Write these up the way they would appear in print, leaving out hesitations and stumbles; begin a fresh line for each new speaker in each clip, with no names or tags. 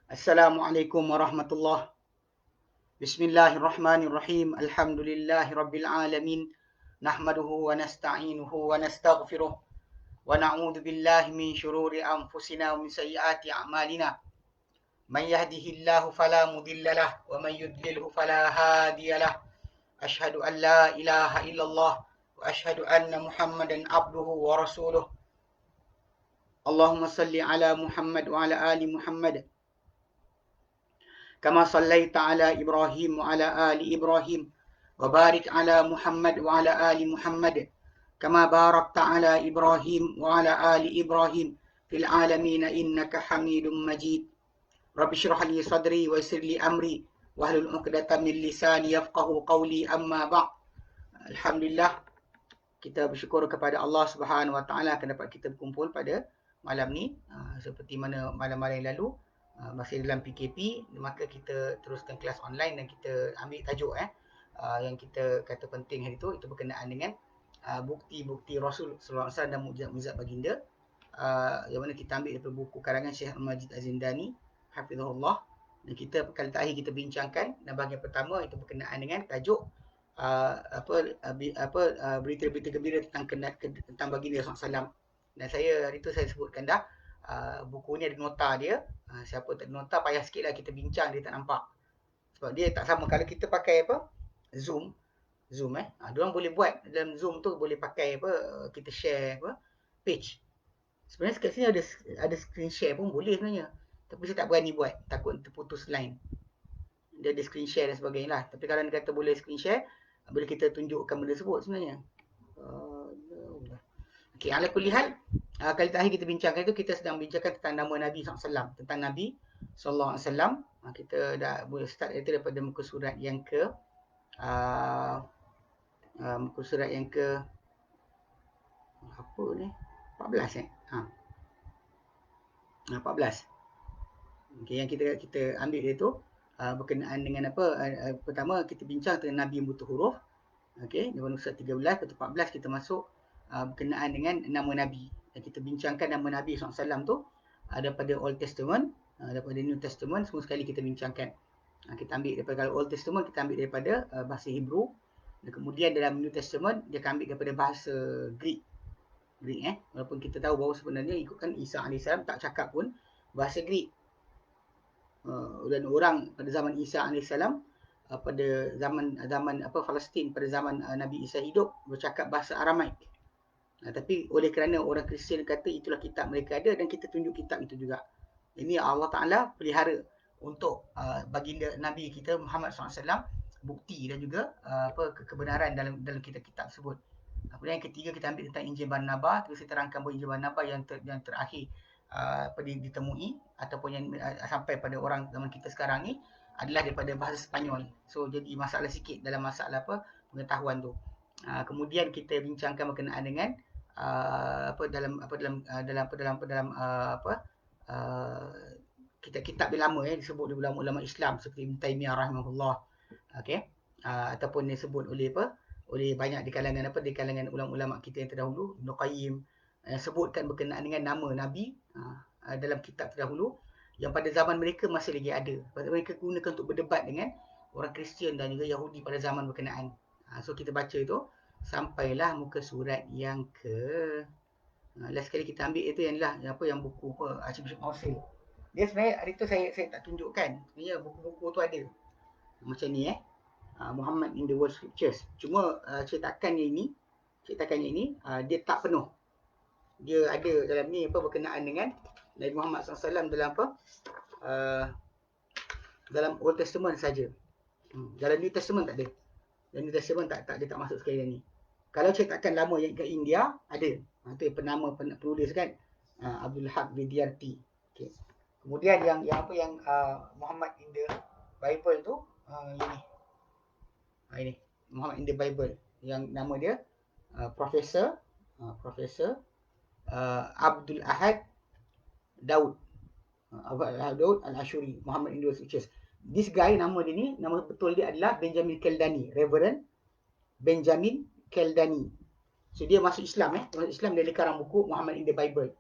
Assalamualaikum warahmatullahi. Bismillahirrahmanirrahim. Alhamdulillahi rabbil alamin. Nahmaduhu wa nasta'inuhu wa nastaghfiruh. Wa na'udzu billahi min syururi anfusina wa min sayyiati a'malina. Man yahdihillahu fala mudilla lahu wa man yudlilhu fala hadiya lahu. Asyhadu an la ilaha illallah wa asyhadu anna Muhammadan abduhu wa rasuluh. Allahumma salli ala Muhammad wa ala ali Muhammad. كما صليت على إبراهيم وعلى آل إبراهيم وبارك على محمد وعلى آل محمد كما باركت على إبراهيم وعلى آل إبراهيم في العالمين إنك حميد مجيد. رب اشرح لي صدري ويسر لي أمري واحلل عقدة من لساني يفقهوا قولي أما بعد. Alhamdulillah, kita bersyukur kepada Allah Subhanahu Wa Taala kerana dapat kita berkumpul pada malam ni. Seperti mana malam-malam yang lalu, masih dalam PKP, maka kita teruskan kelas online dan kita ambil tajuk yang kita kata penting hari itu berkenaan dengan bukti-bukti Rasul sallallahu alaihi wasallam dan mukjizat-mukjizat baginda, yang mana kita ambil daripada buku karangan Syekh Al-Majid Az-Zindani hafizahullah. Dan kita kali terakhir kita bincangkan dan bahagian pertama itu berkenaan dengan tajuk berita-berita gembira tentang baginda sallallahu alaihi wasallam. Dan saya hari itu saya sebutkan dah, buku ni ada nota dia. Siapa tak ada nota, payah sikit lah kita bincang, dia tak nampak. Sebab dia tak sama. Kalau kita pakai Zoom diorang boleh buat dalam Zoom tu, boleh pakai kita share page. Sebenarnya kat sini ada screen share pun boleh sebenarnya. Tapi saya tak berani buat, takut terputus line. Dia ada screen share dan sebagainya lah. Tapi kalau dia kata boleh screen share, boleh kita tunjukkan benda tersebut sebenarnya. Okey, ala kulli hal, kali terakhir kita bincangkan itu, kita sedang bincangkan tentang nama Nabi SAW. Tentang Nabi SAW. Kita dah boleh start itu daripada muka surat yang ke muka surat yang ke apa ni? 14 14. Okey, yang kita ambil itu berkenaan dengan pertama kita bincang tentang Nabi yang buta huruf. Okey, di surat 13, lepas 14 kita masuk berkenaan dengan nama Nabi. Dan kita bincangkan nama Nabi SAW tu daripada Old Testament, daripada New Testament, semua sekali kita bincangkan. Kita ambil daripada, kalau Old Testament kita ambil daripada bahasa Hebrew, dan kemudian dalam New Testament dia akan ambil daripada bahasa Greek. Walaupun kita tahu bahawa sebenarnya ikutkan Isa AS tak cakap pun bahasa Greek. Dan orang pada zaman Isa AS, pada zaman Palestin, pada zaman Nabi Isa hidup, bercakap bahasa Aramaik. Tapi oleh kerana orang Kristian kata itulah kitab mereka ada, dan kita tunjuk kitab itu juga. Ini Allah Ta'ala pelihara untuk baginda Nabi kita Muhammad SAW bukti dan juga kebenaran dalam kitab-kitab tersebut. Kemudian yang ketiga kita ambil tentang Injil Barnabas. Terus kita terangkan bahawa Injil Barnabas yang terakhir ditemui ataupun yang sampai pada orang zaman kita sekarang ni adalah daripada bahasa Sepanyol. So jadi masalah sikit dalam masalah pengetahuan tu. Kemudian kita bincangkan berkenaan dengan kitab-kitab yang lama disebut oleh ulama-ulama Islam seperti Ibn Taymiyah rahimahullah, ataupun disebut oleh banyak di kalangan ulama-ulama kita yang terdahulu, Ibn Qayyim, sebutkan berkenaan dengan nama Nabi dalam kitab terdahulu yang pada zaman mereka masih lagi ada. Mereka gunakan untuk berdebat dengan orang Kristian dan juga Yahudi pada zaman berkenaan. So kita baca itu sampailah muka surat yang ke last sekali kita ambil itu yang buku Archbishop Mossel. Dia sebenarnya hari tu saya tak tunjukkan. Sebenarnya buku-buku tu ada macam ni Muhammad in the World Scriptures. Cuma cetakannya ini dia tak penuh. Dia ada dalam ni berkenaan dengan Nabi Muhammad SAW dalam dalam Old Testament saja. Dalam New Testament tak ada. Dalam New Testament dia tak masuk sekali ni. Kalau cetakan lama yang kat India ada. Itu yang penama penulis kan. Abdul Haq Vidyarthi. Okay. Kemudian yang Muhammad in the Bible tu ini Muhammad in the Bible yang nama dia Profesor Abdul Ahad Daud Daud Al-Ashuri, Muhammad in the Scriptures. This guy, nama dia ni, nama betul dia adalah Benjamin Keldani, Reverend Benjamin Keldani. So dia masuk Islam masuk Islam dia karang buku Muhammad in the Bible.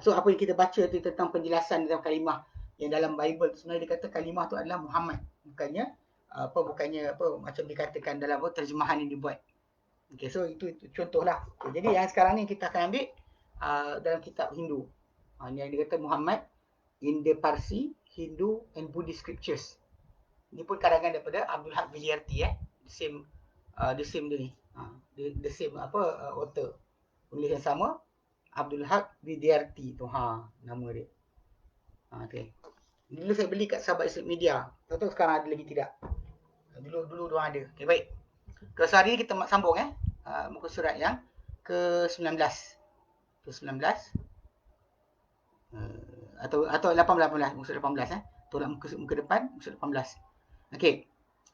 So apa yang kita baca tu tentang penjelasan dalam kalimah yang dalam Bible tu, sebenarnya dia kata kalimah tu adalah Muhammad, bukannya macam dikatakan dalam terjemahan yang dibuat. Okay, so itu contohlah. Okay, jadi yang sekarang ni kita akan ambil dalam kitab Hindu. Yang dia kata Muhammad in the Parsi, Hindu and Buddhist Scriptures. Ini pun karangan daripada Abdul Haq Vidyarthi the same dia ni. The same author. Penulis yang sama Abdul Haq Vidyarthi tu nama dia. Okey. Dulu saya beli kat Sahabat Islam Media. Tak tahu sekarang ada lagi tidak. Dulu dia ada. Okey, baik. Ke sehari kita sambung muka surat yang ke-19. Ke-19 atau 18 muka 18 tolak muka depan muka 18. Okey.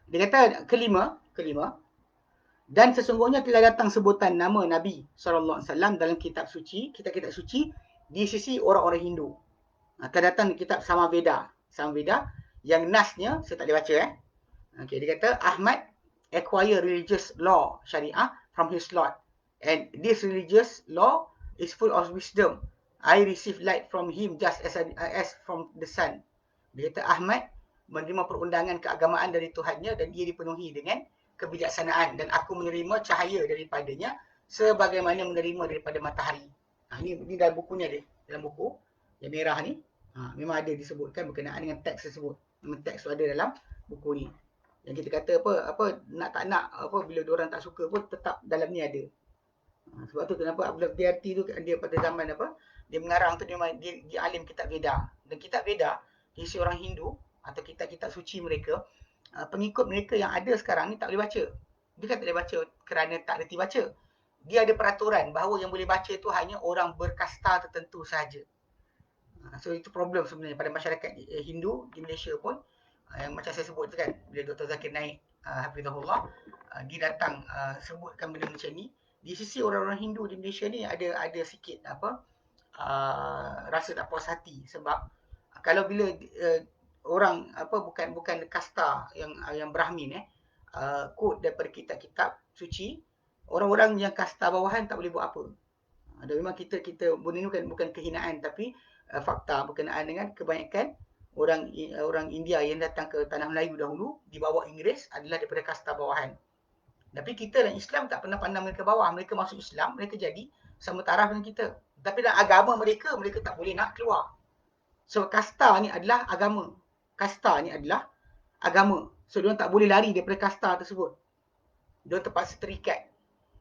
Dia kata kelima dan sesungguhnya telah datang sebutan nama Nabi sallallahu alaihi wasallam dalam kitab suci di sisi orang-orang Hindu. Akan datang kitab Samaveda yang nasnya saya tak boleh baca Okey, dia kata Ahmad acquire religious law syariah from his Lord, and this religious law is full of wisdom. I receive light from him just as from the sun. Dia kata Ahmad menerima perundangan keagamaan dari Tuhannya dan dia dipenuhi dengan kebijaksanaan, dan aku menerima cahaya daripadanya sebagaimana menerima daripada matahari. Ini dalam bukunya dia, dalam buku yang merah ni memang ada disebutkan berkenaan dengan teks tersebut. Memang teks tu ada dalam buku ni. Yang kita kata bila diorang tak suka pun tetap dalam ni ada. Sebab tu kenapa Abdul Vidyarthi tu dia pada zaman dia mengarang tu dia alim kitab Veda. Dan kitab Veda isi orang Hindu atau kitab-kitab suci mereka, pengikut mereka yang ada sekarang ni tak boleh baca. Dia kan tak boleh baca kerana tak reti baca. Dia ada peraturan bahawa yang boleh baca tu hanya orang berkasta tertentu sahaja. So itu problem sebenarnya pada masyarakat Hindu di Malaysia pun, yang macam saya sebut tu kan, bila Dr. Zakir Naik hafizahullah, dia datang sebutkan benda macam ni. Di sisi orang-orang Hindu di Malaysia ni ada sikit rasa tak puas hati, sebab kalau bila orang bukan kasta yang Brahmin quote daripada kitab-kitab suci, orang-orang yang kasta bawahan tak boleh buat apa. Dan memang kita benda ni bukan kehinaan, tapi fakta berkenaan dengan kebanyakan orang India yang datang ke tanah Melayu dahulu di bawah Inggeris adalah daripada kasta bawahan. Tapi kita dan Islam tak pernah pandang mereka bawah. Mereka masuk Islam, mereka jadi sama taraf dengan kita. Tapi dalam agama mereka tak boleh nak keluar. So kasta ni adalah agama. So diorang tak boleh lari daripada kasta tersebut. Diorang terpaksa terikat.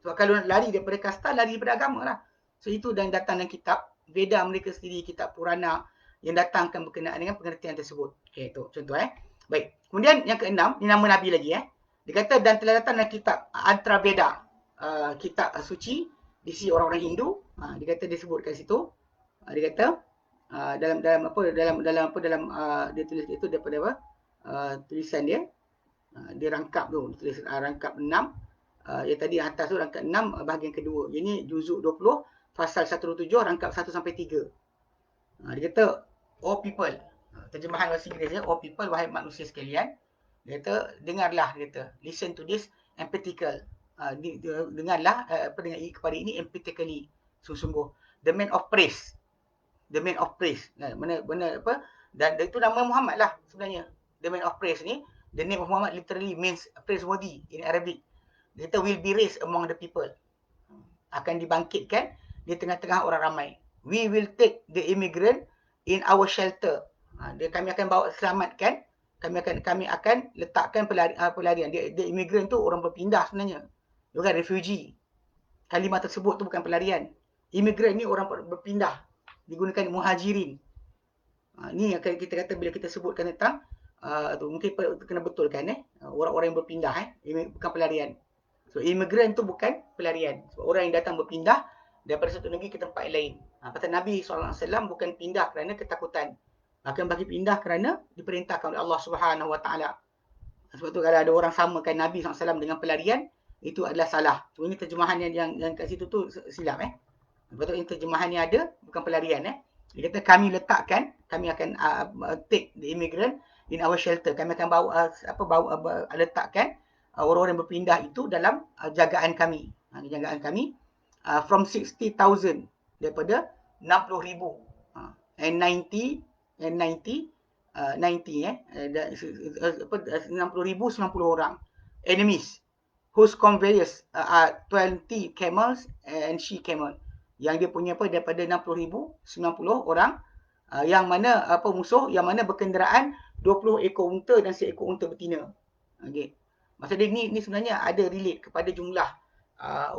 Sebab kalau lari daripada kasta, lari daripada agama lah. So itu dan datang dalam kitab Veda mereka sendiri, kitab Purana yang datangkan berkenaan dengan pengertian tersebut. Okey, tu contoh Baik. Kemudian yang keenam, ni nama Nabi lagi Dia kata dan telah datang dalam kitab Antra Veda, kitab suci di sisi orang-orang Hindu. Dia kata dia sebut kat situ. Dia kata dalam dia tulis itu daripada tulisan dia. Dia rangkap tu, dia tulis rangkap 6. Yang tadi atas tu rangkap 6 bahagian kedua. Ini juzuk 20 fasal 127 rangkap 1 sampai 3. Dia kata all people. Terjemahan bahasa Inggerisnya all people, wahai manusia sekalian. Dia kata dengarlah, dia kata listen to this emphatically. Dengarlah dengar kepada ini emphatically, sungguh-sungguh. The man of praise. Mana dan itu nama Muhammad lah sebenarnya. The man of praise ni, the name of Muhammad literally means praiseworthy in Arabic. Dia kata will be raised among the people. Akan dibangkitkan di tengah-tengah orang ramai. We will take the immigrant in our shelter. Kami akan bawa selamatkan. Kami akan letakkan pelarian. Dia immigrant tu orang berpindah sebenarnya. Dia bukan refugee. Kalimah tersebut tu bukan pelarian. Immigrant ni orang berpindah. Digunakan muhajirin. Ni akan kita kata bila kita sebutkan tentang tu mungkin kena betulkan orang-orang yang berpindah bukan pelarian. So imigran tu bukan pelarian. Sebab orang yang datang berpindah daripada satu negeri ke tempat lain. Kata Nabi SAW bukan pindah kerana ketakutan. Akan bagi pindah kerana diperintahkan oleh Allah Subhanahu Wa Taala. Sebab tu kalau ada orang samakan Nabi SAW dengan pelarian, itu adalah salah. So ini terjemahan yang kat situ tu silap Sebab tu ini terjemahan yang ada bukan pelarian Dia kata kami akan take the immigrant in our shelter. Kami akan letakkan orang-orang yang berpindah itu dalam jagaan kami. Jagaan kami from 60,000 daripada 60,000 and 90 60,000 orang enemies whose conveyors are 20 camels and she camel, yang dia punya daripada 60,000 90 orang yang mana musuh yang mana berkenderaan 20 ekor unta dan seekor unta betina. Okey. Maksud dia ni sebenarnya ada relate kepada jumlah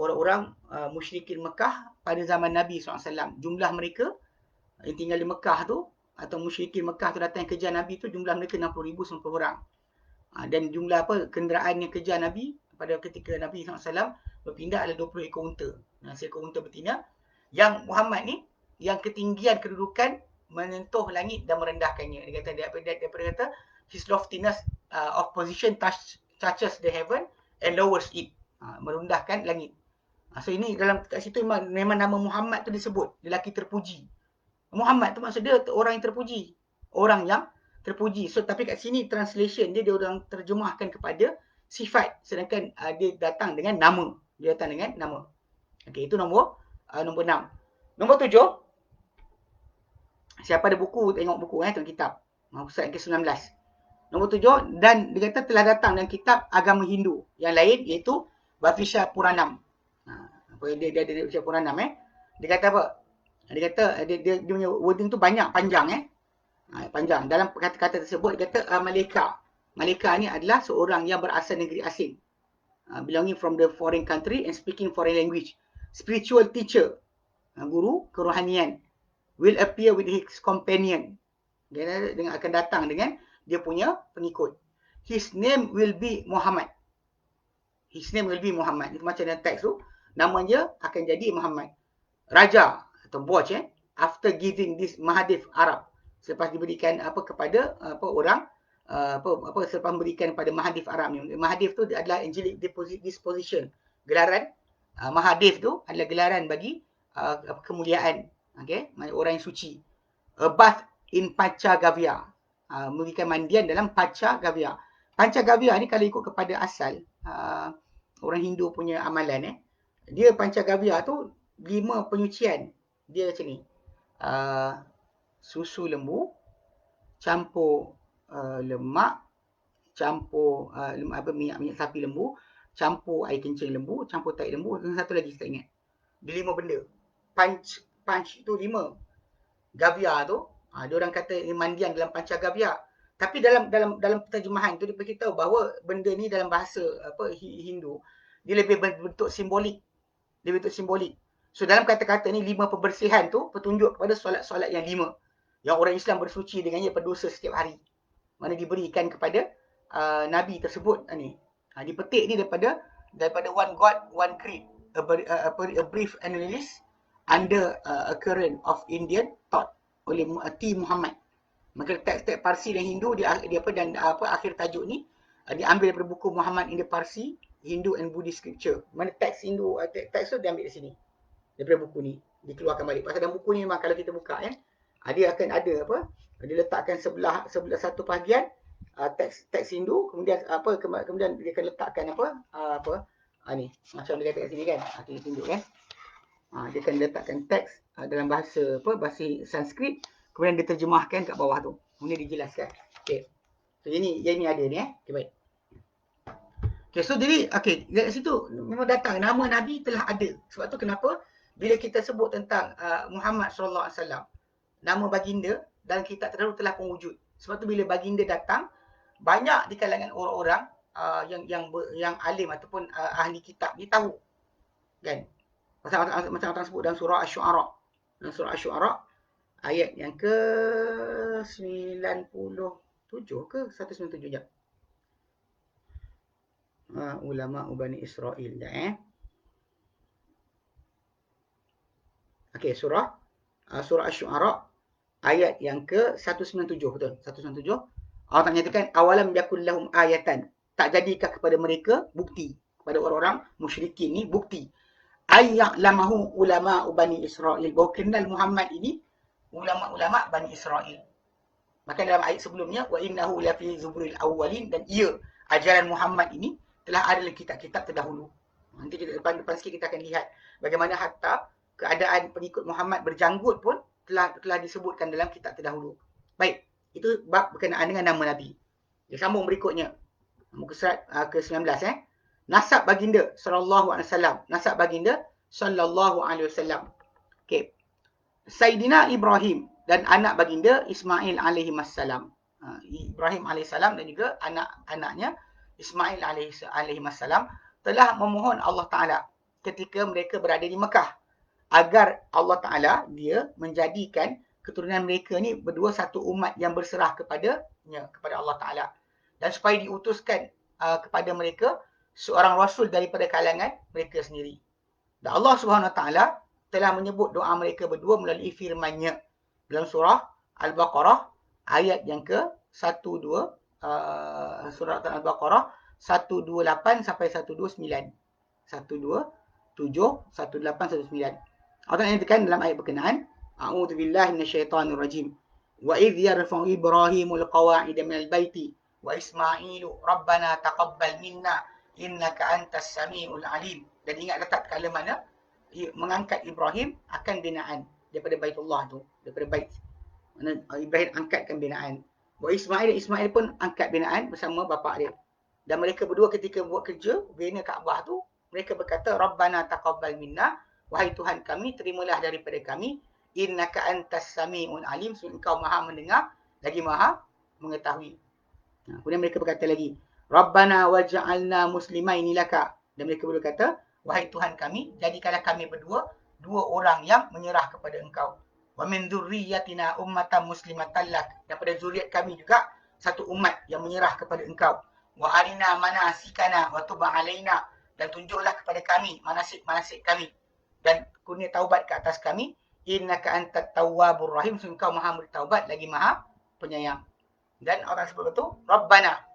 orang-orang musyrikin Mekah pada zaman Nabi SAW. Jumlah mereka yang tinggal di Mekah tu atau musyrikin Mekah tu datang kejar Nabi tu jumlah mereka 60,000 90 orang. Dan jumlah kenderaan yang kejar Nabi pada ketika Nabi SAW berpindah adalah 20 ekor unta. Seekor unta betina. Yang Muhammad ni yang ketinggian kedudukan menyentuh langit dan merendahkannya. Dia kata daripada kata his loftiness of position touches the heaven and lowers it. Merendahkan langit. So ini dalam kat situ memang nama Muhammad tu disebut, lelaki terpuji. Muhammad tu maksud dia orang yang terpuji. Orang yang terpuji. So tapi kat sini translation dia orang terjemahkan kepada sifat, sedangkan dia datang dengan nama. Dia datang dengan nama. Okey, itu nombor 6. Nombor 7. Siapa ada buku, tengok buku tengok kitab. Pusat ke-19. Nombor 7, dan dia kata telah datang dalam kitab agama Hindu yang lain, iaitu Bhavisha Puranam. Dia ada Bhavisha Puranam Dia kata apa? Dia kata dia punya wording tu banyak, panjang panjang. Dalam kata-kata tersebut dia kata Malika. Malika ni adalah seorang yang berasal negeri asing. Belonging from the foreign country and speaking foreign language. Spiritual teacher. Guru kerohanian. Will appear with his companion. Dia akan datang dengan dia punya pengikut. His name will be Muhammad. His name will be Muhammad. Itu macam dalam teks tu. Nama dia akan jadi Muhammad. Raja atau Boj after giving this Mahadev Arab. Selepas diberikan kepada orang selepas memberikan kepada Mahadev Arab ni. Mahadev tu adalah angelic disposition. Gelaran Mahadev tu adalah gelaran bagi kemuliaan. Okey, orang yang suci. A bath in Panchagavya. Memberikan mandian dalam Panchagavya. Panchagavya ni kalau ikut kepada asal orang Hindu punya amalan dia Panchagavya tu 5 penyucian. Dia macam ni. Susu lembu, campur lemak, campur minyak sapi lembu, campur air kencing lembu, campur tai lembu, dan satu lagi saya ingat. Dia 5 benda. Panch tu 5. Gavya tu dia orang kata mandian dalam Panchagavya. Tapi dalam terjemahan tu dia beritahu bahawa benda ni dalam bahasa Hindu dia lebih berbentuk simbolik. Dia bentuk simbolik. So dalam kata-kata ni 5 pembersihan tu petunjuk kepada solat-solat yang 5 yang orang Islam bersuci dengannya berdosa setiap hari. Mana diberikan kepada Nabi tersebut ni. Dipetik ni daripada One God, One Creed. A brief analysis under a current of Indian thought oleh T. Muhammad. Maka teks-teks Parsi dan Hindu akhir tajuk ni diambil daripada buku Muhammad in the Parsi, Hindu and Buddhist Scripture. Mana teks Hindu, teks tu diambil dari sini. Daripada buku ni dikeluarkan balik. Pasal dalam buku ni memang kalau kita buka dia akan ada dia letakkan sebelah satu bahagian teks Hindu, kemudian kemudian dia akan letakkan ni macam dia kata kat sini kan. Kita tunjuk kan. Dia akan letakkan teks dalam bahasa Sanskrit, kemudian diterjemahkan kat bawah tu. Kemudian dijelaskan. Okey. So ini ada ni Okey, baik. Okey, so jadi dari situ memang datang nama Nabi telah ada. Sebab tu kenapa bila kita sebut tentang Muhammad sallallahu alaihi wasallam, nama baginda dalam kitab terdahulu telah pun wujud. Sebab tu bila baginda datang, banyak di kalangan orang-orang yang alim ataupun ahli kitab dia tahu. Kan? Macam orang sebut dalam surah Asy-Syu'ara. Dalam surah Asy-Syu'ara Ayat yang ke 97 ke 197 jap. Ulama Bani Israel dah Okey, surah Asy-Syu'ara ayat yang ke 197, betul. 197. Allah Ta'ala nyatakan awalam yakul lahum ayatan. Tak jadikah kepada mereka bukti, kepada orang-orang musyrikin ni bukti. Ayya'lamahu ulama Bani Israel. Bahawa kenal Muhammad ini ulama-ulama Bani Israel. Maka dalam ayat sebelumnya wa innahu lafi zuburil awwalin, dan ia ajaran Muhammad ini telah ada dalam kitab-kitab terdahulu. Nanti kita depan sikit kita akan lihat bagaimana hatta keadaan pengikut Muhammad berjanggut pun telah disebutkan dalam kitab terdahulu. Baik, itu bab berkenaan dengan nama Nabi. Dia sambung berikutnya. Muka surat ke-19 Nasab baginda sallallahu alaihi wasallam. Nasab baginda sallallahu alaihi wasallam. Okey. Sayyidina Ibrahim dan anak baginda Ismail alaihi wassalam. Ibrahim alaihi salam dan juga anak-anaknya Ismail alaihi wassalam telah memohon Allah Taala ketika mereka berada di Mekah agar Allah Taala dia menjadikan keturunan mereka ni berdua satu umat yang berserah kepada Allah Taala, dan supaya diutuskan kepada mereka seorang rasul daripada kalangan mereka sendiri. Dan Allah Subhanahu Wa Taala telah menyebut doa mereka berdua melalui firman-Nya dalam surah Al-Baqarah ayat yang ke 12 surah Al-Baqarah 128 sampai 129. 127 18 19. Allah nyatakan dalam ayat berkenaan, a'udzubillahi minasyaitonirrajim. Wa idh yarfa'u Ibrahimul qawa'ida minal baiti wa Ismailu rabbana taqabbal minna innaka antas samiul alim. Dan ingat letak kala mana mengangkat Ibrahim akan binaan daripada Baitullah tu, daripada bait. Mana Ibrahim angkatkan binaan. Wa Ismail pun angkat binaan bersama bapa dia. Dan mereka berdua ketika buat kerja bina Kaabah tu, mereka berkata rabbana taqabbal minna, wahai Tuhan kami, terimalah daripada kami, innaka antas samiul alim, engkau maha mendengar lagi maha mengetahui. Kemudian mereka berkata lagi, rabbana waj'alna muslimaini laka, dan mereka berkata, wahai Tuhan kami, jadikanlah kami berdua dua orang yang menyerah kepada engkau. Wa min dzurriyyatina ummatan muslimatan lak, daripada zuriat kami juga satu umat yang menyerah kepada engkau. Wa arina manasikana wa tub alaina, dan tunjuklah kepada kami manasik-manasik kami dan kurnia taubat ke atas kami. Innaka antat tawwabur rahim, engkau maha bertaubat lagi maha penyayang. Dan orang sebut itu rabbana,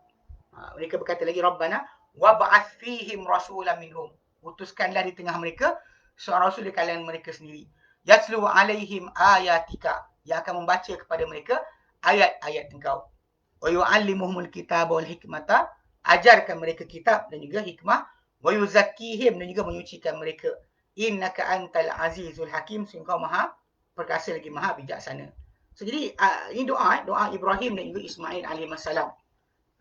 mereka berkata lagi rabbana wab'ath fihim rasulan minhum, utuskanlah di tengah mereka seorang rasul di kalangan mereka sendiri. Yatlu alaihim ayatika, yang akan membaca kepada mereka ayat-ayat engkau. Wa yu'allimuhumul kitaba wal hikmata, ajarkan mereka kitab dan juga hikmah. Wa yuzakkihim, dan juga menyucikan mereka. Innaka antal azizul hakim, engkau maha perkasa lagi maha bijaksana. So jadi ini doa Ibrahim dan juga Ismail alaihi wassalam.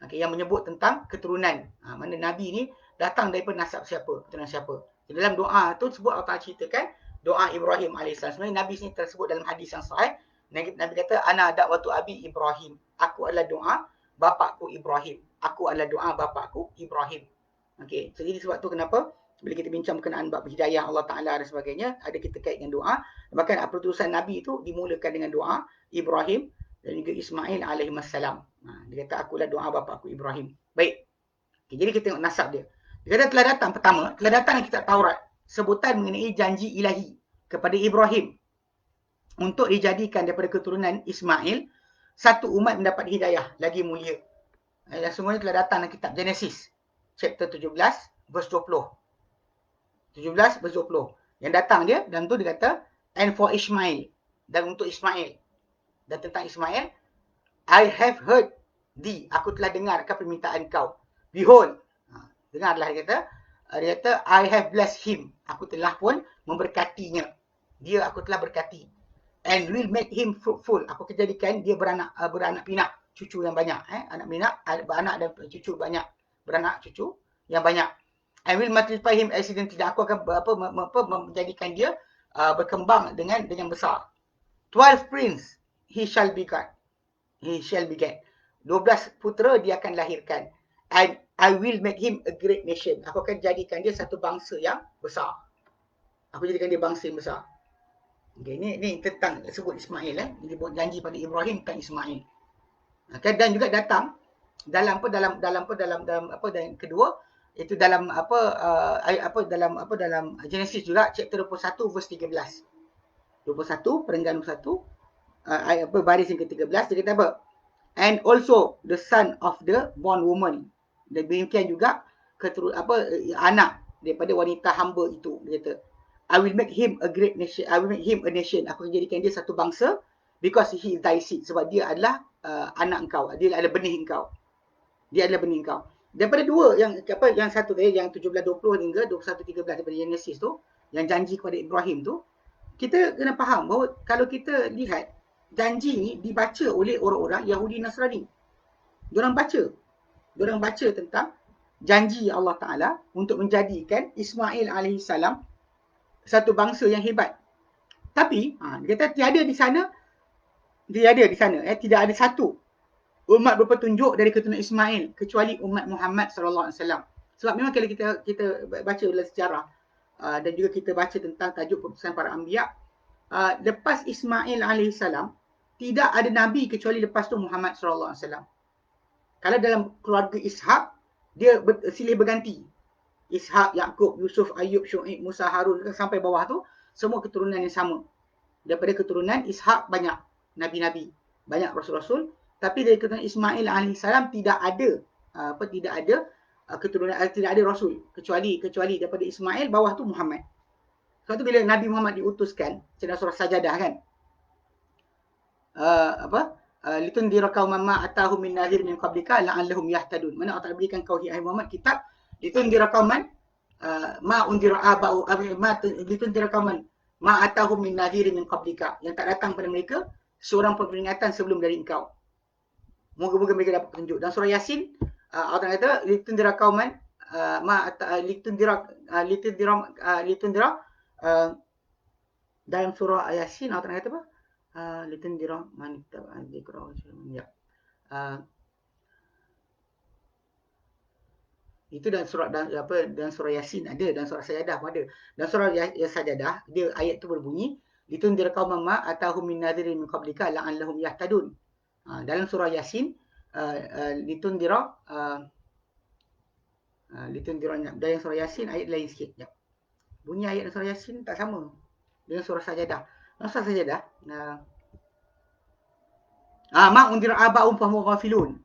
Okay, yang menyebut tentang keturunan. Mana Nabi ni datang daripada nasab siapa, keturunan siapa. Di dalam doa tu sebut Allah Ta'ala ceritakan doa Ibrahim AS. Sebenarnya Nabi sini tersebut dalam hadis yang sahih. Nabi kata, ana da'watu abi Ibrahim. Aku adalah doa bapakku Ibrahim. Aku adalah doa bapakku Ibrahim. Okay, so jadi sebab tu kenapa bila kita bincang berkenaan bab hidayah Allah Ta'ala dan sebagainya, ada kita kait dengan doa. Bahkan pertutusan Nabi itu dimulakan dengan doa Ibrahim dan juga Ismail alaihi wassalam. Dia kata, akulah doa bapa aku Ibrahim. Baik. Okay, jadi kita tengok nasab dia. Dia kata telah datang, pertama, telah datang dalam kitab Taurat sebutan mengenai janji ilahi kepada Ibrahim untuk dijadikan daripada keturunan Ismail satu umat mendapat hidayah lagi mulia. Dan semuanya telah datang dalam kitab Genesis chapter 17 verse 20. 17 verse 20. Yang datang dia, dan tu dia kata, and for Ishmael, dan untuk Ismail. Dan tentang Ismail, I have heard thee, aku telah dengarkan permintaan kau. Behold, dengarlah dia kata, I have blessed him, aku telah pun memberkatinya. Dia aku telah berkati. And will make him fruitful, aku akan jadikan dia beranak pinak, cucu yang banyak. Anak pinak, beranak dan cucu banyak. Beranak cucu yang banyak. I will multiply him accidentally, aku akan menjadikan dia berkembang dengan besar. 12 prince he shall beget. 12 putera dia akan lahirkan. And I will make him a great nation. Aku akan jadikan dia satu bangsa yang besar. Aku jadikan dia bangsa yang besar. Okay, ni tentang sebut Ismail Dia buat janji pada Ibrahim tentang Ismail. Okay, dan juga datang dalam dan kedua itu dalam dalam Genesis juga chapter 21 verse 13. 21 perenggan 21 baris yang ke-13 dia kata apa? And also the son of the born woman. Dan demikian juga anak daripada wanita hamba itu. Dia kata, I will make him a great nation. I will make him a nation. Aku akan jadikan dia satu bangsa because he is thy seed. Sebab dia adalah anak engkau. Dia adalah benih engkau. Dia adalah benih engkau. Daripada dua yang satu tadi yang 17:20 hingga 21:13 daripada Genesis tu, yang janji kepada Ibrahim tu, kita kena faham bahawa kalau kita lihat janji ni dibaca oleh orang-orang Yahudi Nasrani. Diorang baca tentang janji Allah Ta'ala untuk menjadikan Ismail AS satu bangsa yang hebat. Tapi, dia kata tiada di sana, tidak ada satu umat berpetunjuk dari keturunan Ismail kecuali umat Muhammad SAW. Sebab memang kalau kita baca dalam sejarah dan juga kita baca tentang tajuk keputusan para anbiya, lepas Ismail AS, tidak ada Nabi kecuali lepas tu Muhammad SAW. Kalau dalam keluarga Ishak, dia silih berganti. Ishak, Yaqub, Yusuf, Ayub, Syuaib, Musa, Harun sampai bawah tu semua keturunan yang sama. Daripada keturunan Ishak banyak nabi-nabi, banyak rasul-rasul, tapi dari keturunan Ismail AS tidak ada keturunan, tidak ada rasul kecuali daripada Ismail bawah tu Muhammad. Sebab tu bila Nabi Muhammad diutuskan dalam surah Sajadah kan, litundira qauman ma atahum min nadhir min qablika la'allahum yahtadun. Mana Allah berikan kau hai Muhammad kitab, litundira qauman ma undira aba'u litundira qauman ma atahum min nadhir min qablika, yang tak datang pada mereka seorang peringatan sebelum dari engkau. Moga-moga mereka dapat petunjuk. Dan surah Yasin Allah kata litundira qauman litundira dalam surah Yasin Allah kata apa? Litundira man ittaba'a dzikra wa ya. Itu dalam surah dalam surah Yasin ada, dan surah Sajadah pun ada. Dan surah Sajadah dia ayat tu berbunyi litundira qauman ma atahum min nadhirin min qablika la'allahum yahtadun. Dalam surah Yasin litundira dalam surah Yasin ayat lain sikit. Ya. Bunyi ayat surah Yasin tak sama dengan surah Sajadah. Dalam surah Sajadah ma undira aba'um fa hum ghafilun.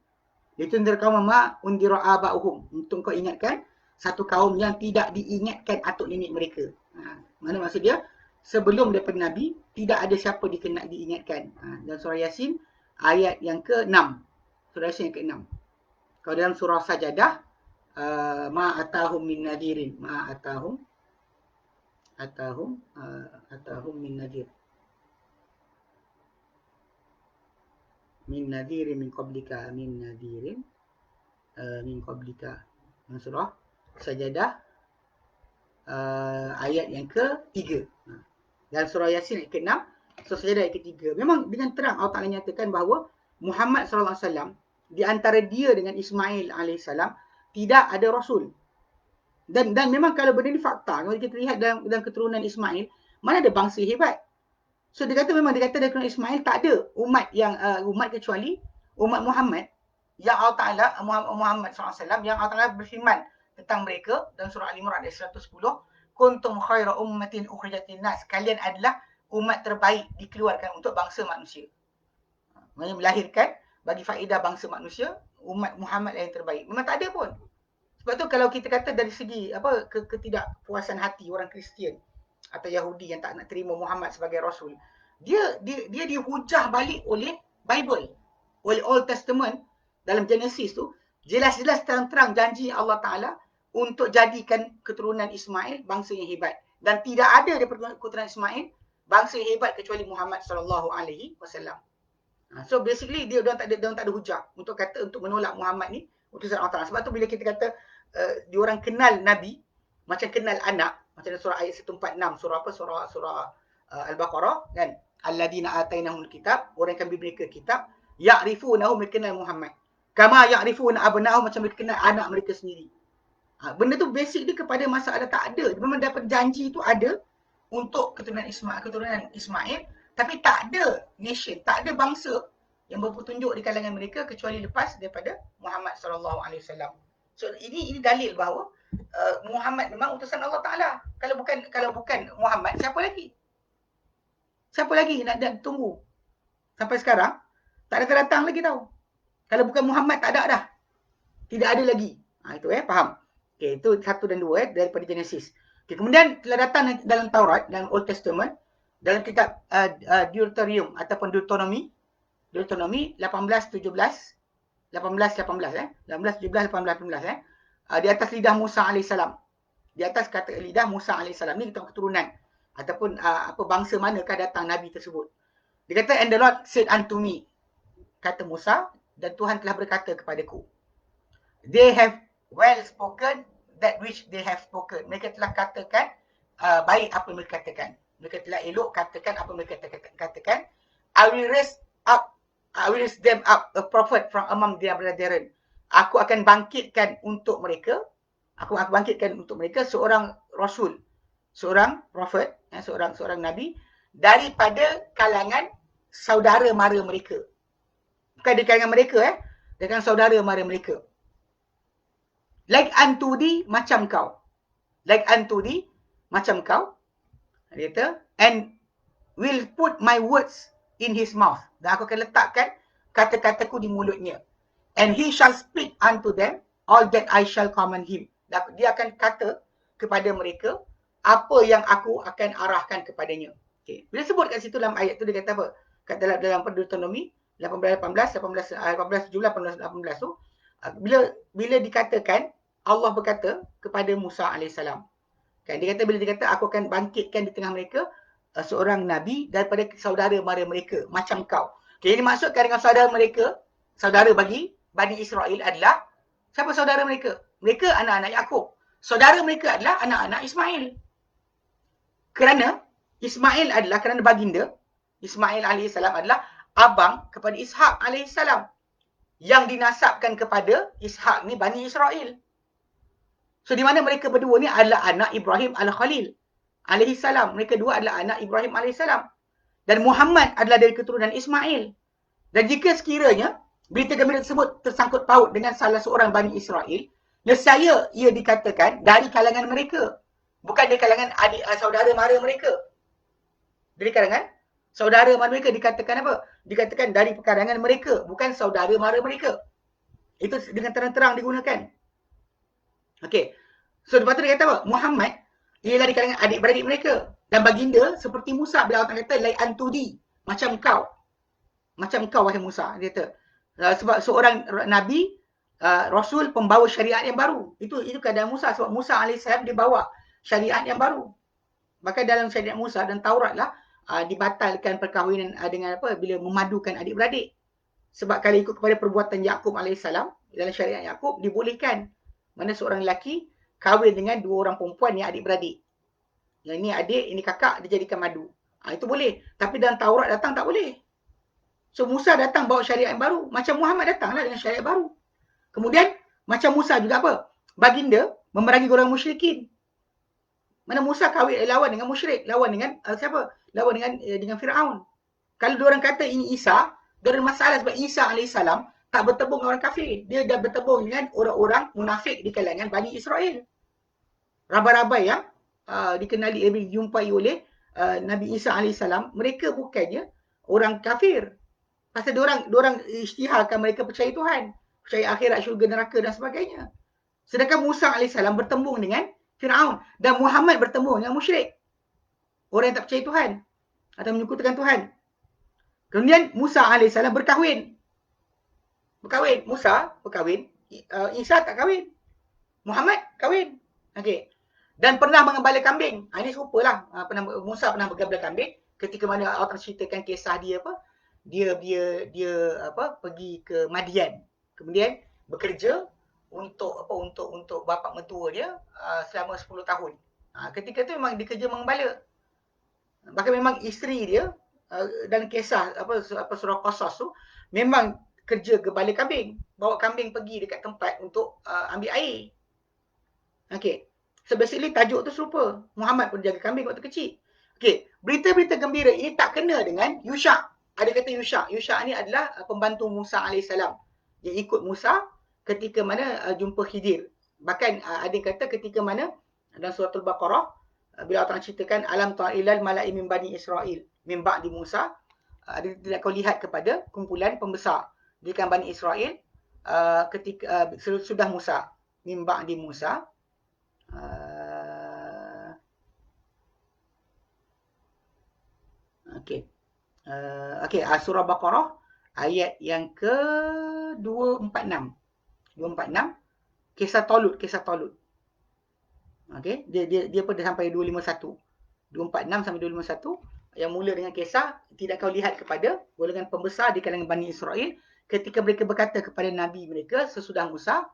Litundira qauman ma undira aba'uhum, untuk kau ingatkan satu kaum yang tidak diingatkan atuk nenek mereka. Mana maksud dia? Sebelum daripada Nabi tidak ada siapa diingatkan. Dalam surah Yasin ayat yang ke-6. Surah Yasin yang ke-6. Kalau dalam surah Sajadah ma atahum min nadhirin, ma atahum min nadhir. Min nadhirin min qablika, min nadhirin min qablika. Surah Sajadah ayat yang ke-3. Dalam surah Yasin ayat ke-6, surah Sajadah ayat ke-3. Memang dengan terang Allah Ta'ala nyatakan bahawa Muhammad SAW di antara dia dengan Ismail AS tidak ada rasul. Dan memang kalau benda ni fakta, kalau kita lihat dalam keturunan Ismail, mana ada bangsa hebat. So dia kata dari keturunan Ismail tak ada umat kecuali umat Muhammad yang Allah Ta'ala, Muhammad SAW, yang Allah Ta'ala berfirman tentang mereka dalam surah Al-Imran ayat 110, kuntum khaira ummatin ukhrijat linnas, kalian adalah umat terbaik dikeluarkan untuk bangsa manusia. Maksudnya melahirkan bagi faedah bangsa manusia, umat Muhammad yang terbaik. Memang tak ada pun. Sebab tu kalau kita kata dari segi ketidakpuasan hati orang Kristian atau Yahudi yang tak nak terima Muhammad sebagai rasul, dia dihujah balik oleh Bible, oleh Old Testament. Dalam Genesis tu jelas-jelas terang-terang janji Allah Ta'ala untuk jadikan keturunan Ismail bangsa yang hebat, dan tidak ada daripada keturunan Ismail bangsa yang hebat kecuali Muhammad SAW. So basically dia tak ada hujah untuk menolak Muhammad ni utusan Allah Ta'ala. Sebab tu bila kita kata diorang kenal Nabi macam kenal anak, macam dalam surah ayat 146, surah Al-Baqarah kan, alladina atainahumul kitab, orang yang kami beri mereka kitab, ya'rifunahu, mereka kenal Muhammad, kama ya'rifuna abna'ahum, macam mereka kenal anak mereka sendiri. Benda tu basic dia kepada masalah tak ada. Memang dapat janji tu ada, untuk keturunan Ismail, tapi tak ada nation, tak ada bangsa yang berpetunjuk di kalangan mereka kecuali lepas daripada Muhammad sallallahu alaihi wasallam. So ini dalil bahawa Muhammad memang utusan Allah Taala. Kalau bukan Muhammad, siapa lagi? Siapa lagi nak tunggu? Sampai sekarang tak datang lagi tau. Kalau bukan Muhammad tak ada dah. Tidak ada lagi. Itu faham. Okey, itu 1 dan 2 daripada Genesis. Okay, kemudian telah datang dalam Taurat, dalam Old Testament, dalam kitab Deuteronomium ataupun Deuteronomy 18, 17, 18, 18, di atas lidah Musa alaihissalam. Di atas kata lidah Musa alaihissalam ni kita keturunan ataupun apa bangsa manakah datang nabi tersebut. Dia kata, and the Lord said unto me, kata Musa, dan Tuhan telah berkata kepadaku, they have well spoken that which they have spoken. Mereka telah katakan baik apa yang mereka katakan. Mereka telah elok katakan apa yang mereka katakan. I will raise them up a prophet from among their brethren. Aku akan bangkitkan untuk mereka. Aku akan bangkitkan untuk mereka seorang rasul, seorang prophet, seorang nabi daripada kalangan saudara mara mereka. Bukan dari kalangan mereka, dengan saudara mara mereka. Like unto thee, macam kau. Like unto thee, macam kau. Dia kata, and will put my words in his mouth. Dan aku akan letakkan kata-kataku di mulutnya. And he shall speak unto them all that I shall command him. Dan dia akan kata kepada mereka apa yang aku akan arahkan kepadanya. Okay. Bila sebut kat situ dalam ayat tu, dia kata apa? Kat dalam Deuteronomy 18, 17 tu, bila dikatakan, Allah berkata kepada Musa alaihissalam. Kan, dia kata bila dia kata aku akan bangkitkan di tengah mereka seorang nabi daripada saudara mara mereka macam kau. Okay, ini maksudkan dengan saudara mereka, saudara bagi Bani Israel adalah siapa saudara mereka? Mereka anak-anak Yakub. Saudara mereka adalah anak-anak Ismail. Kerana Ismail adalah kerana baginda Ismail alaihissalam adalah abang kepada Ishak alaihissalam yang dinasabkan kepada Ishak ni Bani Israel. So di mana mereka berdua ni adalah anak Ibrahim al-Khalil alaihissalam. Mereka dua adalah anak Ibrahim alaihissalam. Dan Muhammad adalah dari keturunan Ismail. Dan jika sekiranya berita-berita tersebut tersangkut paut dengan salah seorang Bani Israel, nescaya ia dikatakan dari kalangan mereka. Bukan dari kalangan adik saudara mara mereka. Dari kalangan saudara mara mereka dikatakan apa? Dikatakan dari kalangan mereka, bukan saudara mara mereka. Itu dengan terang-terang digunakan. Okey. So lepas tu dia kata apa? Muhammad ialah di kalangan adik-beradik mereka. Dan baginda seperti Musa bila Allah kata like unto thee, macam kau. Macam kau wahai Musa. Dia kata sebab seorang nabi, rasul pembawa syariat yang baru. Itu keadaan Musa sebab Musa alaihissalam dia bawa syariat yang baru. Bahkan dalam syariat Musa dan Taurat lah dibatalkan perkahwinan dengan apa bila memadukan adik-beradik. Sebab kalau ikut kepada perbuatan Yakub alaihissalam dalam syariat Yakub dibolehkan mana seorang lelaki kahwin dengan dua orang perempuan yang adik-beradik. Yang ini adik, ini kakak, dijadikan madu. Itu boleh. Tapi dalam Taurat datang tak boleh. So Musa datang bawa syariat yang baru. Macam Muhammad datanglah dengan syariat baru. Kemudian macam Musa juga apa? Baginda memerangi orang musyrikin. Mana Musa kahwin lawan dengan musyrik, lawan dengan siapa? Lawan dengan Firaun. Kalau diorang kata ini Isa, diorang masalah sebab Isa alaihissalam tak bertemu dengan orang kafir. Dia dah bertemu dengan orang-orang munafik di kalangan Bani Israel. Rabai-rabai yang dikenali, dijumpai oleh Nabi Isa alaihissalam, mereka bukannya orang kafir. Pasal diorang isytiharkan mereka percaya Tuhan, percaya akhirat, syurga, neraka dan sebagainya. Sedangkan Musa alaihissalam bertemu dengan Firaun dan Muhammad bertemu dengan musyrik. Orang yang tak percaya Tuhan atau menyekutukan Tuhan. Kemudian Musa alaihissalam berkahwin. Musa berkahwin, Isa tak kahwin. Muhammad kahwin. Okey. Dan pernah mengembala kambing. Ini serupalah. Musa pernah bergembala kambing ketika mana Allah ceritakan kisah dia apa? Dia pergi ke Madian. Kemudian bekerja untuk bapa mentua dia selama 10 tahun. Ketika tu memang dia kerja mengembala. Bahkan memang isteri dia dalam kisah surah Qasas tu memang kerja gembala kambing, bawa kambing pergi dekat tempat untuk ambil air. Okey. So basically tajuk tu serupa. Muhammad pun jaga kambing waktu kecil. Okey, berita-berita gembira ini tak kena dengan Yusha. Ada kata Yusha. Yusha ni adalah pembantu Musa AS. Dia ikut Musa ketika mana jumpa Khidir. Bahkan ada yang kata ketika mana dalam surah Al-Baqarah, bila Allah ceritakan alam ta'ilal mala'i min bani Israel min ba'di Musa, tidak kau lihat kepada kumpulan pembesar di kalangan Bani Israel ketika sudah Musa min ba'di Musa. Okey. Okey, surah Baqarah ayat yang ke-246. 246 kisah Talut. Okey, dia pada sampai 251. 246 sampai 251 yang mula dengan kisah tidak kau lihat kepada golongan pembesar di kalangan Bani Israel ketika mereka berkata kepada nabi mereka sesudah Musa,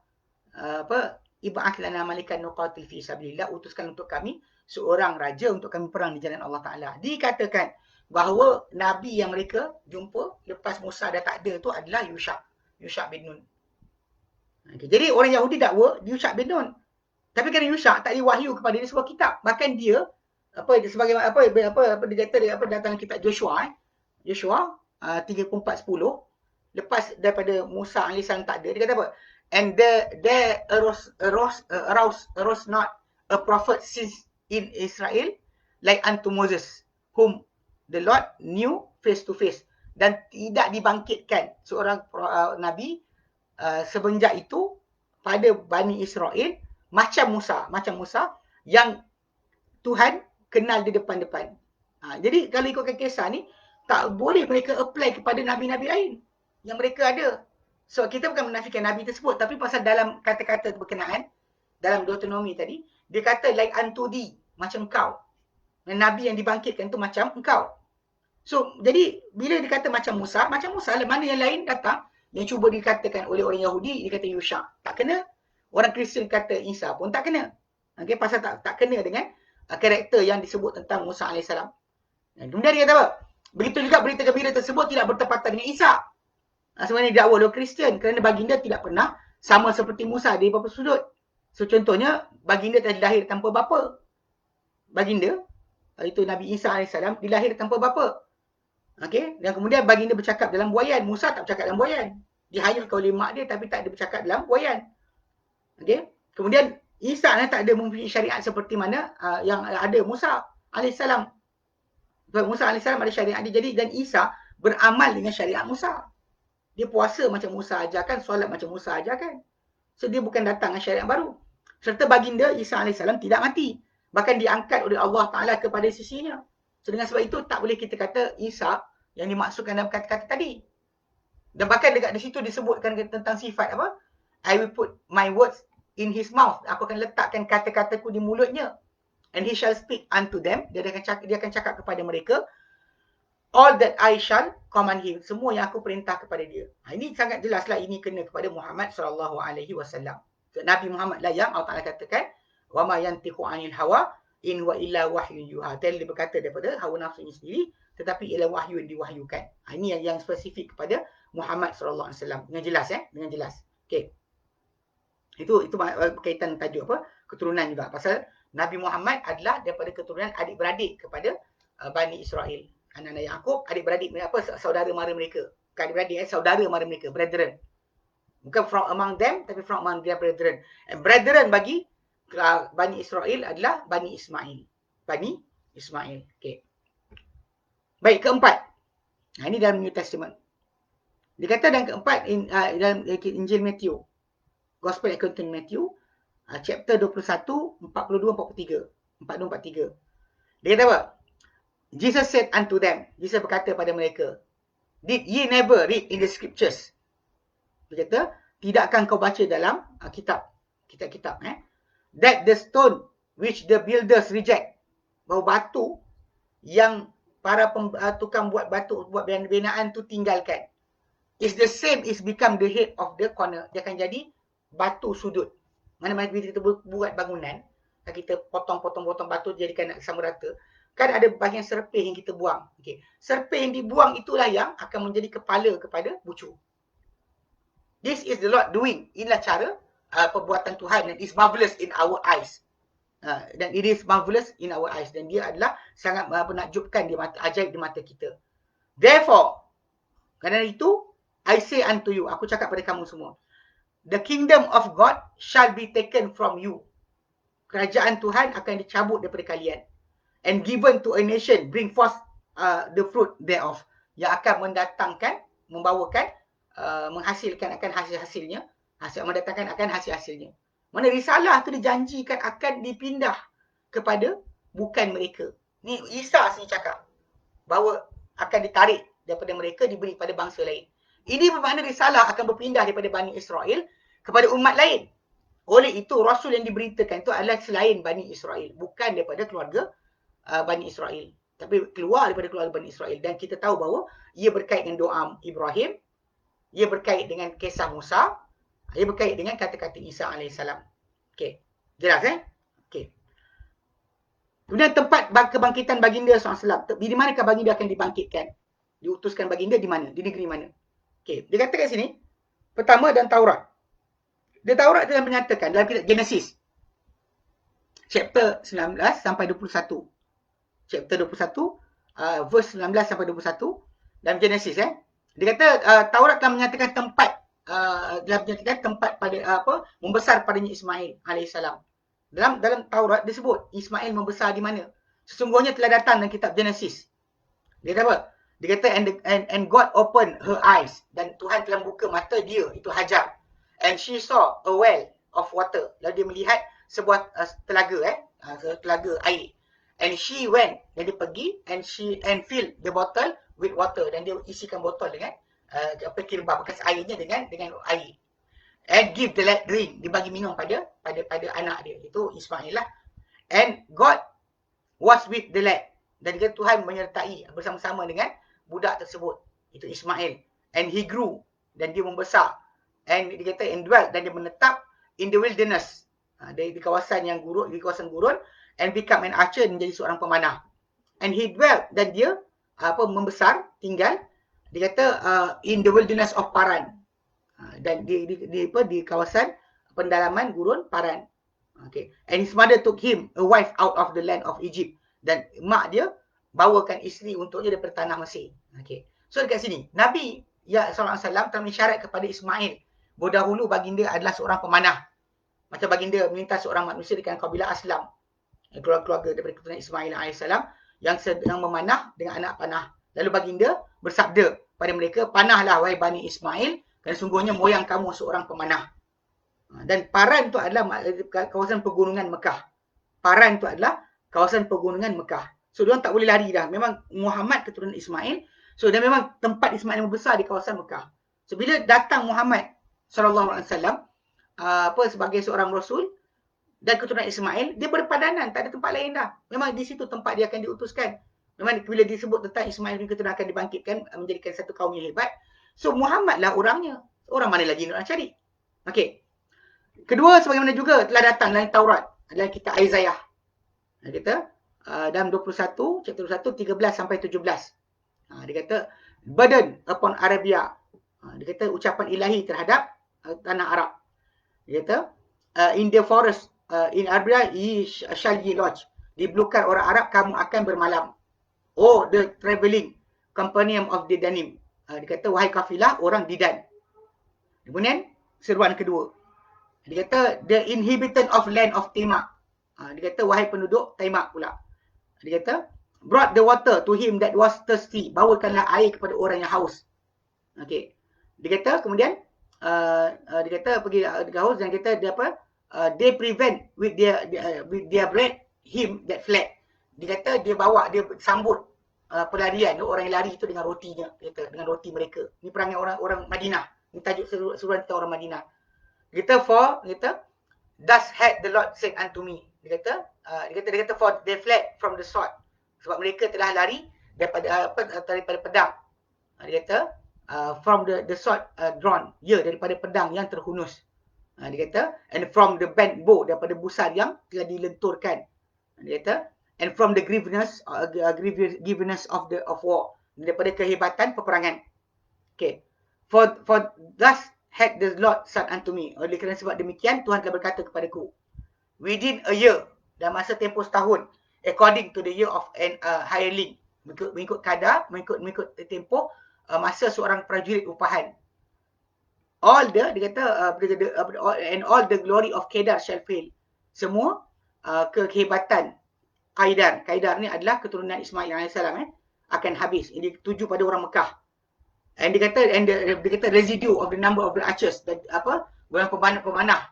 ib'ath lana malikan nuqatil fi sabilillah, utuskan untuk kami seorang raja untuk kami perang di jalan Allah Taala. Dikatakan bahawa nabi yang mereka jumpa lepas Musa dah tak ada tu adalah Yusha bin Nun. Okay, jadi orang Yahudi dakwa Yusha bin Nun. Tapi kerana Yusha tak diwahyu kepada dia sebuah kitab, bahkan dia sebagai dia kata datang kitab Joshua 34:10 lepas daripada Musa AS tak ada, dia kata apa? And there arose not a prophet since in Israel like unto Moses, whom the Lord knew face to face. Dan tidak dibangkitkan seorang nabi semenjak itu pada Bani Israel macam Musa yang Tuhan kenal di depan-depan. Jadi kalau ikutkan kisah ni, tak boleh mereka apply kepada nabi-nabi lain yang mereka ada. So kita bukan menafikan nabi tersebut, tapi pasal dalam kata-kata berkenaan dalam Deuteronomy tadi, dia kata like unto thee, macam kau. Dan nabi yang dibangkitkan tu macam engkau. So jadi bila dikata macam Musa lah, mana yang lain datang yang cuba dikatakan oleh orang Yahudi, dia kata Yusha. Tak kena. Orang Kristian kata Isa pun tak kena. Okay, pasal tak kena dengan karakter yang disebut tentang Musa AS. Kemudian dia kata apa? Begitu juga berita gembira tersebut tidak bertepatan dengan Isa. Sebenarnya didakwa oleh Kristian kerana baginda tidak pernah sama seperti Musa di beberapa sudut. So contohnya, baginda telah dilahir tanpa bapa. Baginda, itu Nabi Isa AS, dilahir tanpa bapa. Okay? Dan kemudian baginda bercakap dalam buaian. Musa tak bercakap dalam buaian. Dihayalkan oleh mak dia tapi tak ada bercakap dalam buaian. Okay? Kemudian Isa tak ada mempunyai syariat seperti mana yang ada Musa AS. Musa AS ada syariat dia. Jadi dan Isa beramal dengan syariat Musa. Dia puasa macam Musa ajarkan, solat macam Musa ajarkan. So dia bukan datang dengan syariat baru. Serta baginda Isa AS tidak mati. Bahkan diangkat oleh Allah Ta'ala kepada sisinya. So dengan sebab itu tak boleh kita kata Isa yang dimaksudkan dalam kata-kata tadi. Dan bahkan dekat di situ disebutkan tentang sifat apa? I will put my words in his mouth. Aku akan letakkan kata-kataku di mulutnya. And he shall speak unto them. Dia akan cakap kepada mereka. All that I shall command him. Semua yang aku perintah kepada dia. Ini sangat jelaslah ini kena kepada Muhammad SAW. Nabi Muhammad lah yang Allah Ta'ala katakan, wa ma yantiqu 'anil hawa in wa illa wahyun yuha. Dia berkata daripada hawa nafsunya sendiri, tetapi ialah wahyu yang diwahyukan. Ini yang spesifik kepada Muhammad SAW. Dengan jelas dengan jelas. Okey. Itu berkaitan tajuk apa? Keturunan juga. Pasal Nabi Muhammad adalah daripada keturunan adik-beradik kepada Bani Israel. Anak-anak Yaqub, adik-beradik apa? Saudara mara mereka. Bukan adik-beradik, saudara mara mereka, brethren. Bukan from among them, tapi from among their brethren. And brethren bagi Bani Israel adalah Bani Ismail. Bani Ismail. Okay. Baik, keempat. Ini dalam New Testament. Dikata dan keempat dalam Injil Matthew. Gospel according to Matthew, chapter 21, 42, 43. 42, 43. Dia kata apa? Jesus said unto them, Jesus berkata pada mereka, did ye never read in the scriptures? Dia kata, tidakkah kau baca dalam kitab-kitab that the stone which the builders reject, bahawa batu yang para tukang buat batu, buat binaan tu tinggalkan, is the same is become the head of the corner. Dia akan jadi batu sudut. Mana-mana bila kita buat bangunan, kita potong-potong batu jadikan sama rata, kan ada bahagian serpih yang kita buang. Okay. Serpih yang dibuang itulah yang akan menjadi kepala kepada bucu. This is the Lord doing. Inilah cara perbuatan Tuhan, and it's marvelous in our eyes. Dan it is marvelous in our eyes. Dan dia adalah sangat menakjubkan di mata, ajaib di mata kita. Therefore, kerana itu, I say unto you, aku cakap pada kamu semua, the kingdom of God shall be taken from you. Kerajaan Tuhan akan dicabut daripada kalian. And given to a nation, bring forth the fruit thereof. Yang akan mendatangkan, membawakan, menghasilkan akan hasil-hasilnya. Mendatangkan akan hasil-hasilnya. Mana risalah tu dijanjikan akan dipindah kepada bukan mereka. Ni Isa sini cakap bahawa akan ditarik daripada mereka, diberi pada bangsa lain. Ini bermakna risalah akan berpindah daripada Bani Israel kepada umat lain. Oleh itu, Rasul yang diberitakan itu adalah selain Bani Israel. Bukan daripada keluarga Bani Israel. Tapi keluar daripada keluarga Bani Israel. Dan kita tahu bahawa ia berkait dengan doa Ibrahim. Ia berkait dengan kisah Musa. Ia berkait dengan kata-kata Isa AS. Okey. Jelas Okey. Kemudian tempat kebangkitan baginda SAW. Di manakah baginda akan dibangkitkan? Diutuskan baginda di mana? Di negeri mana? Okey. Dia kata kat sini. Pertama dan Taurat. Di Taurat telah menyatakan dalam kitab Genesis. Chapter 19 sampai 21. Chapter 21. Verse 19 sampai 21. Dalam Genesis. Dia kata Taurat telah menyatakan tempat. Telah menyatakan tempat pada membesar padanya Ismail alaihissalam. Dalam Taurat disebut Ismail membesar di mana? Sesungguhnya telah datang dalam kitab Genesis. Dia kata apa? Dia kata and God opened her eyes, dan Tuhan telah membuka mata dia, itu Hajar. And she saw a well of water. Lalu dia melihat sebuah telaga telaga air. And she went, dan dia pergi and filled the bottle with water, dan dia isikan botol dengan kirba bekas airnya dengan air. And give the lad drink, dibagi minum pada anak dia, itu Ismail lah. And God was with the lad, dan dia Tuhan menyertai bersama-sama dengan budak tersebut, itu Ismail. And he grew, dan dia membesar. And dia kata and dwelt, dan dia menetap in the wilderness, di kawasan yang gurun, di kawasan gurun. And become an archer, menjadi seorang pemanah. And he dwelt, dan dia membesar, tinggal. Dia kata in the wilderness of Paran. Dan di kawasan pendalaman gurun Paran. Okay. And his mother took him a wife out of the land of Egypt. Dan mak dia bawakan isteri untuknya daripada tanah Mesir. Okay. So dekat sini, Nabi SAW telah mengisyarat kepada Ismail bahawa dahulu baginda adalah seorang pemanah. Macam baginda melintas seorang manusia dengan kabilah Aslam. Keluarga daripada keturunan Ismail AS yang sedang memanah dengan anak panah. Lalu baginda bersabda pada mereka, panahlah wahai Bani Ismail, kerana sungguhnya moyang kamu seorang pemanah. Dan Paran itu adalah kawasan pegunungan Mekah. Paran itu adalah kawasan pegunungan Mekah. So, diorang tak boleh lari dah. Memang Muhammad keturunan Ismail. So, dan memang tempat Ismail yang besar di kawasan Mekah. So, bila datang Muhammad SAW sebagai seorang Rasul dan keturunan Ismail, dia berpadanan. Tak ada tempat lain dah. Memang di situ tempat dia akan diutuskan. Memang bila disebut tentang Ismail bin keturunan akan dibangkitkan, menjadikan satu kaum yang hebat. So, Muhammad lah orangnya. Orang mana lagi nak cari? Okey. Kedua, sebagaimana juga telah datang dalam Taurat, dalam kitab Isaiah. Dia kata, dalam 21, chapter 21, 13 sampai 17. Dia kata, burden upon Arabia. Dia kata, ucapan ilahi terhadap tanah Arab. Dia kata, in the forest, in Arabia, ye shall ye lodge. Di belukar orang Arab, kamu akan bermalam. Oh, the travelling companion of the Danim. Dia kata, wahai kafilah orang Didan. Kemudian, seruan kedua. Dia kata, the inhabitant of land of Timak. Dia kata, wahai penduduk Timak pula. Dia kata, brought the water to him that was thirsty. Bawakanlah air kepada orang yang haus. Okey. Dia kata, kemudian, dia kata, pergi haus dan kata, dia apa? They prevent with their bread him that fled. Dia kata, dia sambut pelarian orang yang lari itu dengan rotinya. Dia kata, dengan roti mereka. Ini perangai orang Madinah. Ini tajuk suruhan kita orang Madinah. Dia kata, thus had the Lord said unto me. Dia kata, for they fled from the sword. Sebab mereka telah lari daripada pedang. Dia kata, from the sword drawn. Ya, daripada pedang yang terhunus. Dia kata, and from the bent bow, daripada busar yang telah dilenturkan. Dia kata, and from the grievousness of war. Daripada kehebatan peperangan. Okay. For thus had the Lord said unto me. Oleh kerana sebab demikian, Tuhan telah berkata kepadaku. Within a year, dalam masa tempoh setahun according to the year of an hireling, mengikut kadar, mengikut tempoh masa seorang prajurit upahan. All dia kata and all the glory of Kedar shall fail. Semua kehebatan Kaidar ni adalah keturunan Ismail AS akan habis. Ini dituju pada orang Mekah. And dia kata residue of the number of the archers, orang pemanah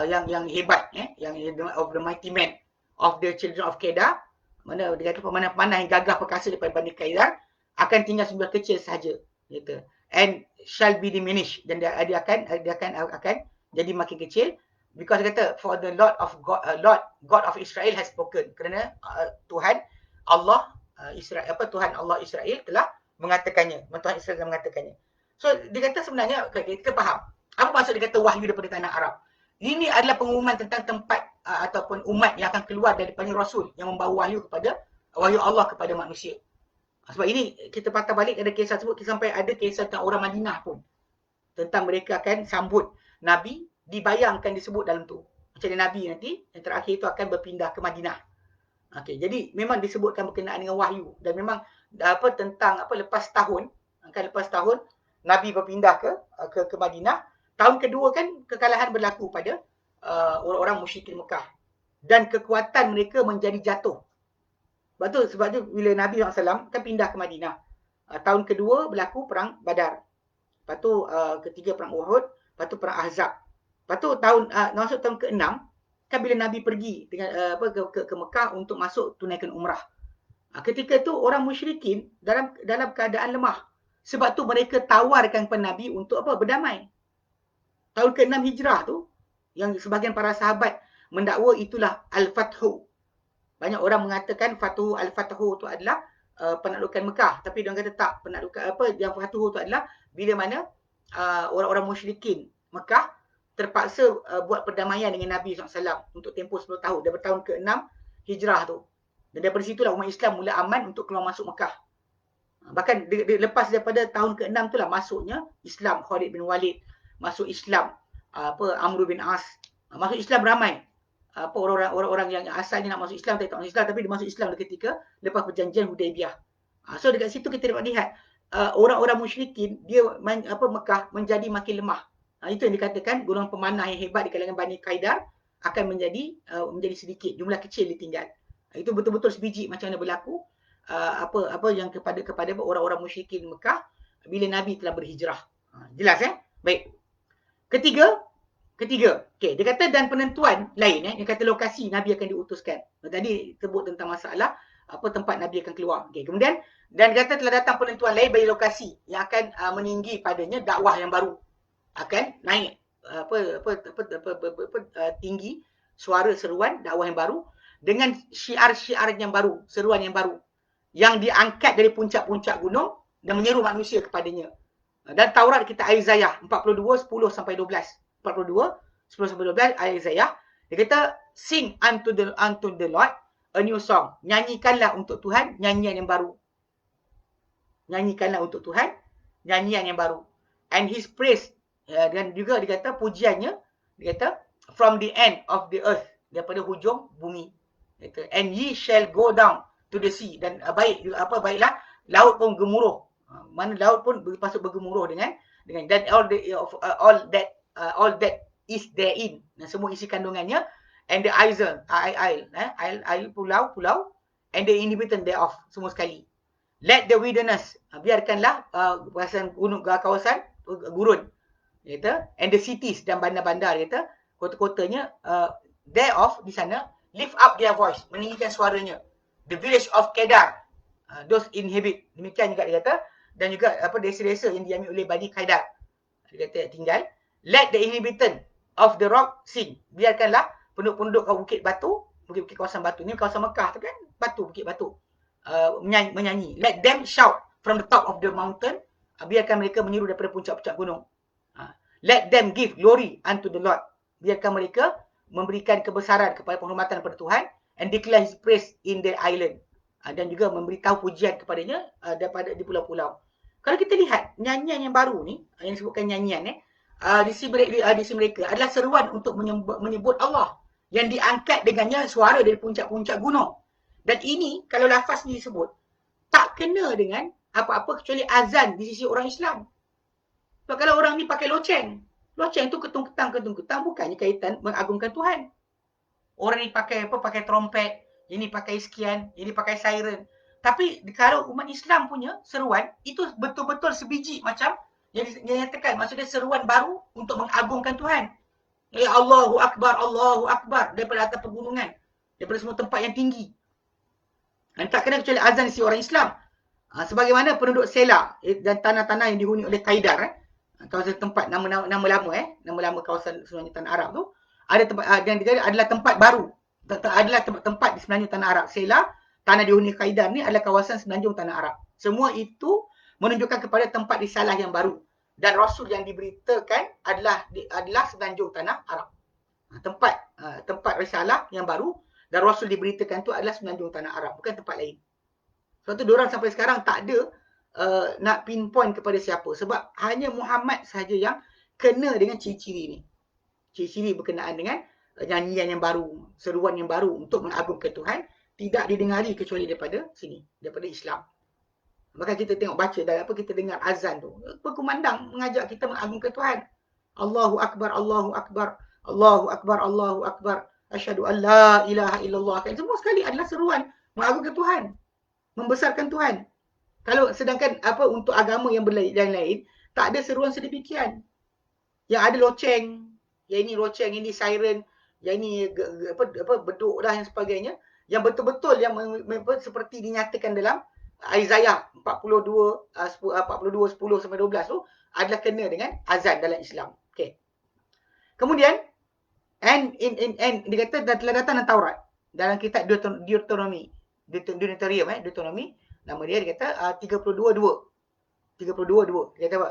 yang hebat, yang of the mighty men of the children of Kedar, mana dia kata pemanah-pemanah yang gagah perkasa daripada Bani Kaidar akan tinggal sebelah kecil sahaja, kata. And shall be diminished, dan dia akan jadi makin kecil, because dia kata for the Lord God of Israel has spoken, kerana Tuhan Allah Tuhan Allah Israel telah mengatakannya, Tuhan Israel telah mengatakannya. So dia kata sebenarnya kita faham apa maksud dia kata wahyu daripada tanah Arab. Ini adalah pengumuman tentang tempat ataupun umat yang akan keluar daripada Rasul yang membawa wahyu Allah kepada manusia. Sebab ini kita patah balik ada kisah sebut, sampai ada kisah tentang orang Madinah pun, tentang mereka akan sambut Nabi, dibayangkan disebut dalam tu. Macam Nabi nanti yang terakhir itu akan berpindah ke Madinah. Okey, jadi memang disebutkan berkenaan dengan wahyu, dan memang lepas tahun Nabi berpindah ke Madinah. Tahun kedua kan kekalahan berlaku pada orang-orang musyrikin Mekah, dan kekuatan mereka menjadi jatuh. Sebab tu bila Nabi SAW kan pindah ke Madinah, tahun kedua berlaku perang Badar, lepas tu ketiga perang Uhud, lepas tu perang Ahzab, lepas tu masuk tahun ke-6 kan bila Nabi pergi dengan ke Mekah untuk masuk tunaikan umrah. Ketika tu orang musyrikin dalam keadaan lemah, sebab tu mereka tawarkan kepada Nabi untuk berdamai. Tahun ke-6 Hijrah tu, yang sebahagian para sahabat mendakwa itulah Al-Fathu. Banyak orang mengatakan Al-Fathu itu adalah penaklukan Mekah, tapi dia kata tak, penaklukan yang Fathu itu adalah bila mana orang-orang musyrikin Mekah terpaksa buat perdamaian dengan Nabi SAW untuk tempoh 10 tahun, daripada tahun ke-6 Hijrah tu. Dan daripada situlah umat Islam mula aman untuk keluar masuk Mekah. Bahkan lepas daripada tahun ke-6 itulah masuknya Islam, Khalid bin Walid masuk Islam, Amr bin As masuk Islam ramai. Orang-orang yang asalnya nak masuk Islam tak masuk Islam, tapi dia masuk Islam ketika lepas perjanjian Hudaibiyah. So dekat situ kita dapat lihat orang-orang musyrikin Mekah menjadi makin lemah. Itu yang dikatakan golongan pemanah yang hebat di kalangan Bani Kaidar akan menjadi sedikit, jumlah kecil ditinggal. Itu betul-betul sebiji macam mana berlaku apa yang kepada orang-orang musyrikin Mekah bila Nabi telah berhijrah. Jelas Baik. Ketiga, okey, dia kata dan penentuan lain dia kata lokasi Nabi akan diutuskan. Tadi sebut tentang masalah tempat Nabi akan keluar. Okey, kemudian dan kata telah datang penentuan lain bagi lokasi yang akan meninggi padanya dakwah yang baru. Akan naik tinggi suara seruan dakwah yang baru dengan syiar-syiar yang baru, seruan yang baru yang diangkat dari puncak-puncak gunung dan menyeru manusia kepadanya. Dan Taurat kita Isaiah 42 10 sampai 12. 42 10 sampai 12 ayat Isaiah. Dia kata sing unto the Lord a new song. Nyanyikanlah untuk Tuhan nyanyian yang baru. Nyanyikanlah untuk Tuhan nyanyian yang baru. And his praise, dan juga dia kata pujiannya, dia kata from the end of the earth, daripada hujung bumi. Dia kata, and ye shall go down to the sea, dan baiklah laut pun gemuruh. Mana laut pun berpasut bergemuruh dengan dan all that is therein, dan semua isi kandungannya, and the isle pulau and the inhabitant thereof, semua sekali. Let the wilderness, biarkanlah kawasan gurun, kata, and the cities, dan bandar-bandar, kata, kota-kotanya thereof, di sana, lift up their voice, meninggikan suaranya. The village of Kedar, those inhabit, demikian juga dia kata, dan juga desa-desa yang diambil oleh Bani Kaidar, dia kata tinggal. Let the inhabitant of the rock sing, biarkanlah penduduk-penduduk bukit batu, bukit-bukit kawasan batu, ni kawasan Mekah tu kan, bukit batu, menyanyi. Let them shout from the top of the mountain, biarkan mereka menyeru daripada puncak-puncak gunung. Let them give glory unto the Lord, biarkan mereka memberikan kebesaran kepada penghormatan kepada Tuhan, and declare his praise in the island, dan juga memberitahu pujian kepadanya daripada di pulau-pulau. Kalau kita lihat nyanyian yang baru ni, yang disebutkan nyanyian di sisi mereka adalah seruan untuk menyebut Allah. yang diangkat dengannya suara dari puncak-puncak gunung. Dan ini kalau lafaz ni disebut tak kena dengan apa-apa kecuali azan di sisi orang Islam. Sebab kalau orang ni pakai loceng tu ketung-ketang bukannya kaitan mengagungkan Tuhan. Orang ni pakai apa? Pakai trompet, ini pakai sekian, ini pakai siren. Tapi kalau umat Islam punya seruan itu betul-betul sebiji macam yang dinyatakan, maksudnya seruan baru untuk mengagungkan Tuhan. Ya Allahu Akbar daripada atas pegunungan, daripada semua tempat yang tinggi. Dan tak kena kecuali azan si orang Islam. Sebagaimana penduduk Sela dan tanah-tanah yang dihuni oleh Kaidar, kawasan tempat nama lama kawasan sebenarnya tanah Arab tu, ada tempat dan adalah tempat baru. Adalah tempat di semenanjung tanah Arab. Sela, tanah dihuni Kaidar ni adalah kawasan semenanjung tanah Arab. Semua itu menunjukkan kepada tempat risalah yang baru. Dan Rasul yang diberitakan adalah semenanjung tanah Arab. Tempat risalah yang baru dan Rasul diberitakan tu adalah semenanjung tanah Arab, bukan tempat lain. Sebab tu diorang sampai sekarang tak ada nak pinpoint kepada siapa. Sebab hanya Muhammad sahaja yang kena dengan ciri-ciri ni. Ciri-ciri berkenaan dengan nyanyian yang baru, seruan yang baru untuk mengagungkan Tuhan, tidak didengari kecuali daripada sini, daripada Islam. Maka kita tengok baca dan apa kita dengar azan tu, berkumandang mengajak kita mengagungkan Tuhan. Allahu Akbar, Allahu Akbar, Allahu Akbar, Allahu Akbar, asyhadu an la ilaha illallah. Kan semua sekali adalah seruan mengagungkan Tuhan, membesarkan Tuhan. Kalau sedangkan apa untuk agama yang lain, tak ada seruan sedemikian. Yang ada loceng, yang ini loceng, ini siren, yang ini beduk dah yang sebagainya, yang betul-betul yang seperti dinyatakan dalam Isaiah 42 10 sampai 12 tu adalah kena dengan azan dalam Islam. Okey. Kemudian dia kata telah datang dalam Taurat, dalam kitab Deuteronomy, nama dia kata 32:2. Dia kata apa?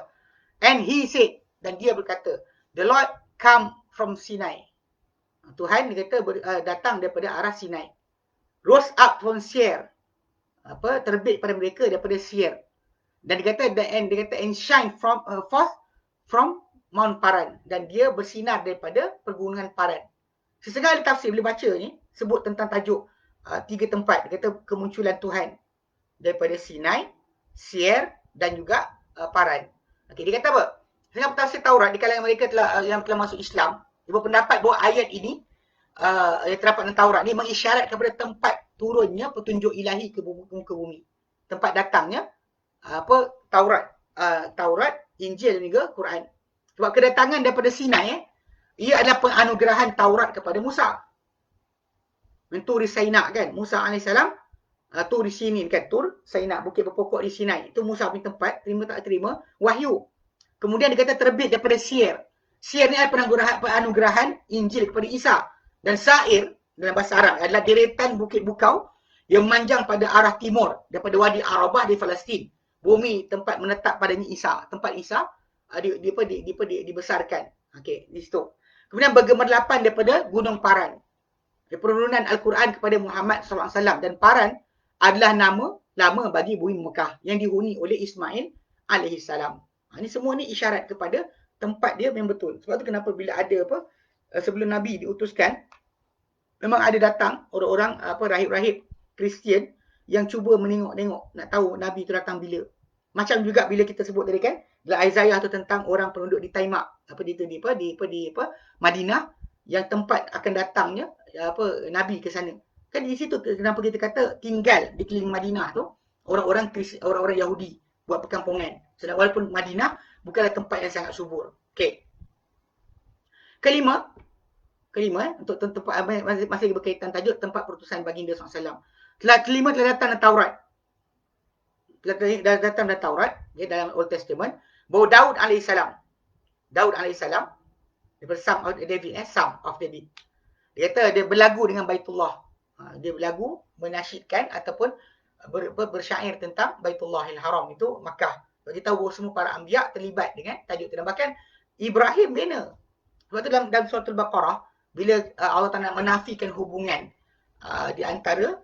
And he said, dan dia berkata, the Lord come from Sinai. Tuhan dia kata datang daripada arah Sinai. Rose up from Seir. Terbit pada mereka daripada Seir. Dan dia kata and shine forth from Mount Paran, dan dia bersinar daripada pergunungan Paran. Sesegala tafsir boleh baca ni sebut tentang tajuk 3 tempat. Dia kata kemunculan Tuhan daripada Sinai, Seir dan juga Paran. Okey, dia kata apa? Dengan tafsir Taurat di kalangan mereka yang telah masuk Islam, dia berpendapat bahawa ayat ini yang terdapat dalam Taurat ni mengisyarat kepada tempat turunnya petunjuk ilahi ke muka bumi. Tempat datangnya Taurat, Injil dan juga Quran. Sebab kedatangan daripada Sinai ia adalah penganugerahan Taurat kepada Musa. Menturi Saina kan, Musa AS tur di sini kan, tur Saina, bukit berpokok di Sinai. Itu Musa punya tempat, terima tak terima wahyu. Kemudian dia kata terbit daripada Seir. Seir ni adalah penganugerahan Injil kepada Isa. Dan Sair dalam bahasa Arab adalah deretan bukit bukau yang memanjang pada arah timur daripada Wadi Arabah di Palestin. Bumi tempat menetap padanya Isa. Tempat Isa dibesarkan. Okey, di situ. Kemudian bergemerlapan daripada Gunung Paran. Penurunan Al-Quran kepada Muhammad SAW. Dan Paran adalah nama lama bagi bumi Mekah yang dihuni oleh Ismail alaihissalam. Ini semua ni isyarat kepada tempat dia memang betul. Sebab tu kenapa bila ada sebelum Nabi diutuskan, memang ada datang orang-orang rahib-rahib Kristian yang cuba menengok-nengok nak tahu Nabi tu datang bila. Macam juga bila kita sebut tadi kan, dalam Isaiah tu tentang orang penduduk di Taimak, di Madinah, yang tempat akan datangnya Nabi ke sana. Kan di situ kenapa kita kata tinggal di keliling Madinah tu orang-orang Yahudi buat perkampungan. Sedang walaupun Madinah bukanlah tempat yang sangat subur. Okey. Kelima untuk tempat masih berkaitan tajuk tempat perutusan baginda SAW. Kelima telah datang dalam Taurat. Telah datang dalam Taurat, dalam Old Testament, bahawa Daud AS daripada Psalm of David, Psalm of David. Dia kata dia berlagu dengan Baitullah. Dia berlagu, menasyidkan ataupun bersyair tentang Baitullahil Haram, itu Makkah. Bagi tahu semua para anbiya terlibat dengan tajuk itu. Dan bahkan Ibrahim bina. Sebab tu dalam surah Al-Baqarah, bila Allah Ta'ala menafikan hubungan di antara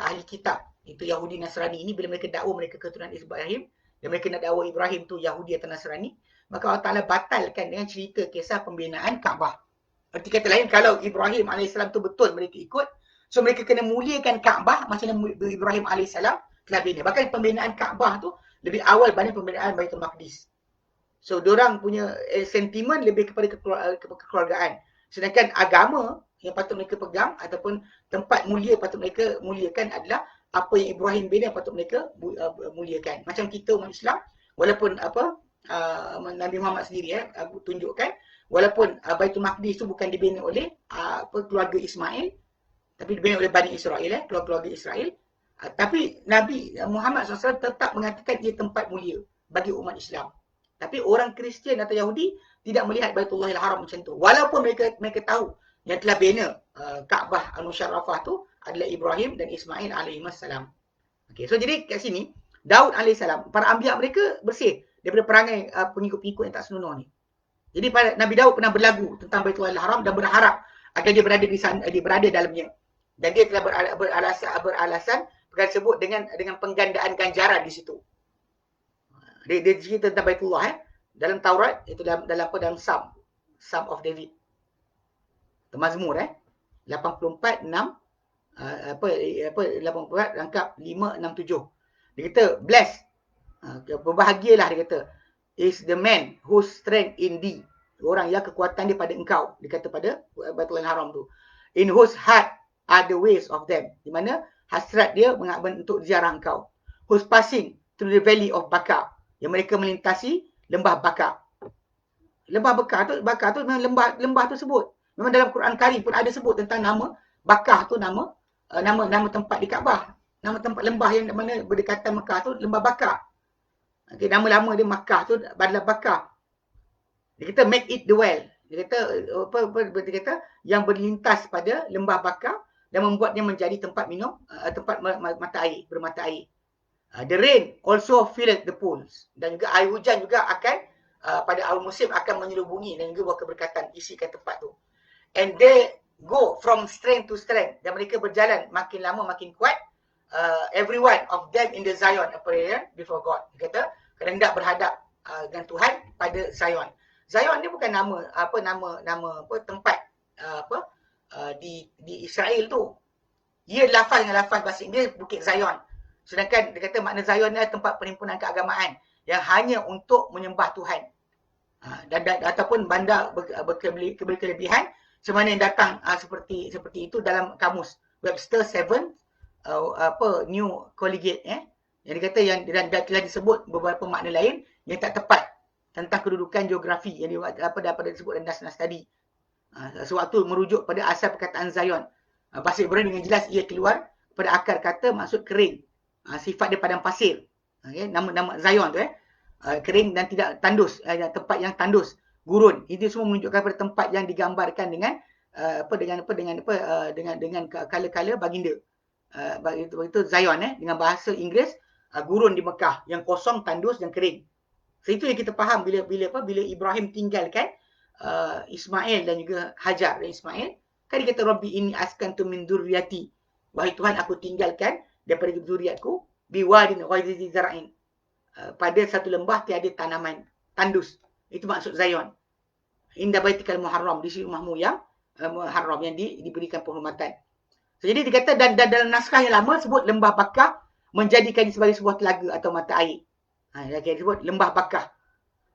ahli kitab, itu Yahudi Nasrani ini, bila mereka dakwa mereka keturunan Ibrahim, dan mereka nak dakwa Ibrahim tu Yahudi atau Nasrani, maka Allah Ta'ala batalkan dengan cerita kisah pembinaan Kaabah. Arti kata lain, kalau Ibrahim AS tu betul mereka ikut, so mereka kena muliakan Kaabah macam mana Ibrahim AS telah bina. Bahkan pembinaan Kaabah tu lebih awal berbanding pembinaan Baitul Maqdis. So, diorang punya sentimen lebih kepada kekeluargaan. Sedangkan agama yang patut mereka pegang ataupun tempat mulia patut mereka muliakan adalah apa yang Ibrahim bina patut mereka muliakan. Macam kita umat Islam, walaupun Nabi Muhammad sendiri tunjukkan, walaupun Baitul Maqdis tu bukan dibina oleh keluarga Ismail, tapi dibina oleh Bani Israel, keluarga Israel. Tapi Nabi Muhammad SAW tetap mengatakan ia tempat mulia bagi umat Islam. Tapi orang Kristian atau Yahudi tidak melihat Baitullahil Haram macam tu. Walaupun mereka tahu yang telah bina Kaabah Al-Musharrafah tu adalah Ibrahim dan Ismail alaihissalam. Okay, so jadi kat sini Daud alaihissalam, para anbiya mereka bersih daripada perangai pengikut-pengikut yang tak senonoh ni. Jadi Nabi Daud pernah berlagu tentang Baitullahil Haram dan berharap agar dia berada di sana, dia berada dalamnya. Dan dia telah beralasan perkara tersebut dengan penggandaan ganjaran di situ. Dia cerita tentang Baitullah dalam Taurat, itu dalam Psalm of David. Mazmur 84 6 84 rangkap 5 6 7. Dia kata blessed, berbahagialah, dia kata, is the man whose strength in thee, orang yang kekuatan dia pada engkau, dia kata pada Baitullahil Haram tu, in whose heart are the ways of them, di mana hasrat dia untuk ziarah engkau, whose passing through the valley of Bakar, yang mereka melintasi lembah Bakar. Lembah Bakar tu memang lembah tersebut. Memang dalam Quran Karim pun ada sebut tentang nama Bakar tu, nama tempat di Kaabah. Nama tempat lembah yang mana berdekatan Mekah tu lembah Bakar. Okay, nama lama dia Makkah tu adalah Bakar. Dia kata make it the well. Dia kata dia kata yang berlintas pada lembah Bakar dan membuatnya menjadi tempat minum, tempat mata air, bermata air. The rain also filled the pools. Dan juga air hujan juga akan pada awal musim akan menyelubungi dan juga bawa keberkatan, isikan tempat tu. And they go from strength to strength. Dan mereka berjalan makin lama makin kuat. Every one of them in the Zion prayer before God. Dia kata hendak berhadap dengan Tuhan pada Zion. Zion ni bukan nama tempat di Israel tu. Ia lafaz dengan lafaz bahasa Inggeris Bukit Zion. Sedangkan dia kata makna Zion ni adalah tempat perhimpunan keagamaan yang hanya untuk menyembah Tuhan. Ataupun bandar berkelebihan semana yang datang seperti itu dalam kamus Webster 7 New Collegiate yang dikata yang telah disebut beberapa makna lain yang tak tepat tentang kedudukan geografi yang dapat disebut dalam nas-nas tadi. Sewaktu merujuk pada asal perkataan Zion. Bahasa Ibrani dengan jelas ia keluar pada akar kata maksud kering. Sifat dia padang pasir. Okay? Nama Zion tu kering dan tidak tandus, tempat yang tandus, gurun. Itu semua menunjukkan pada tempat yang digambarkan dengan kala-kala baginda. Itu Zion dengan bahasa Inggeris gurun di Mekah yang kosong, tandus dan kering. So itu yang kita faham bila Ibrahim tinggalkan Ismail dan juga Hajar dan Ismail. Kan dia kata Rabbi inni askantu min dzurriyyati. Wahai Tuhan, aku tinggalkan daripada zuriatku biwadin ghairi zar'in, pada satu lembah tiada tanaman, tandus. Itu maksud Zion. Inda baitikal muharram, di sisi rumahmu yang muharram, yang diberikan penghormatan. So, jadi dikata dan dalam naskah yang lama sebut lembah Bakar menjadikannya sebagai sebuah telaga atau mata air. Dia sebut lembah Bakar.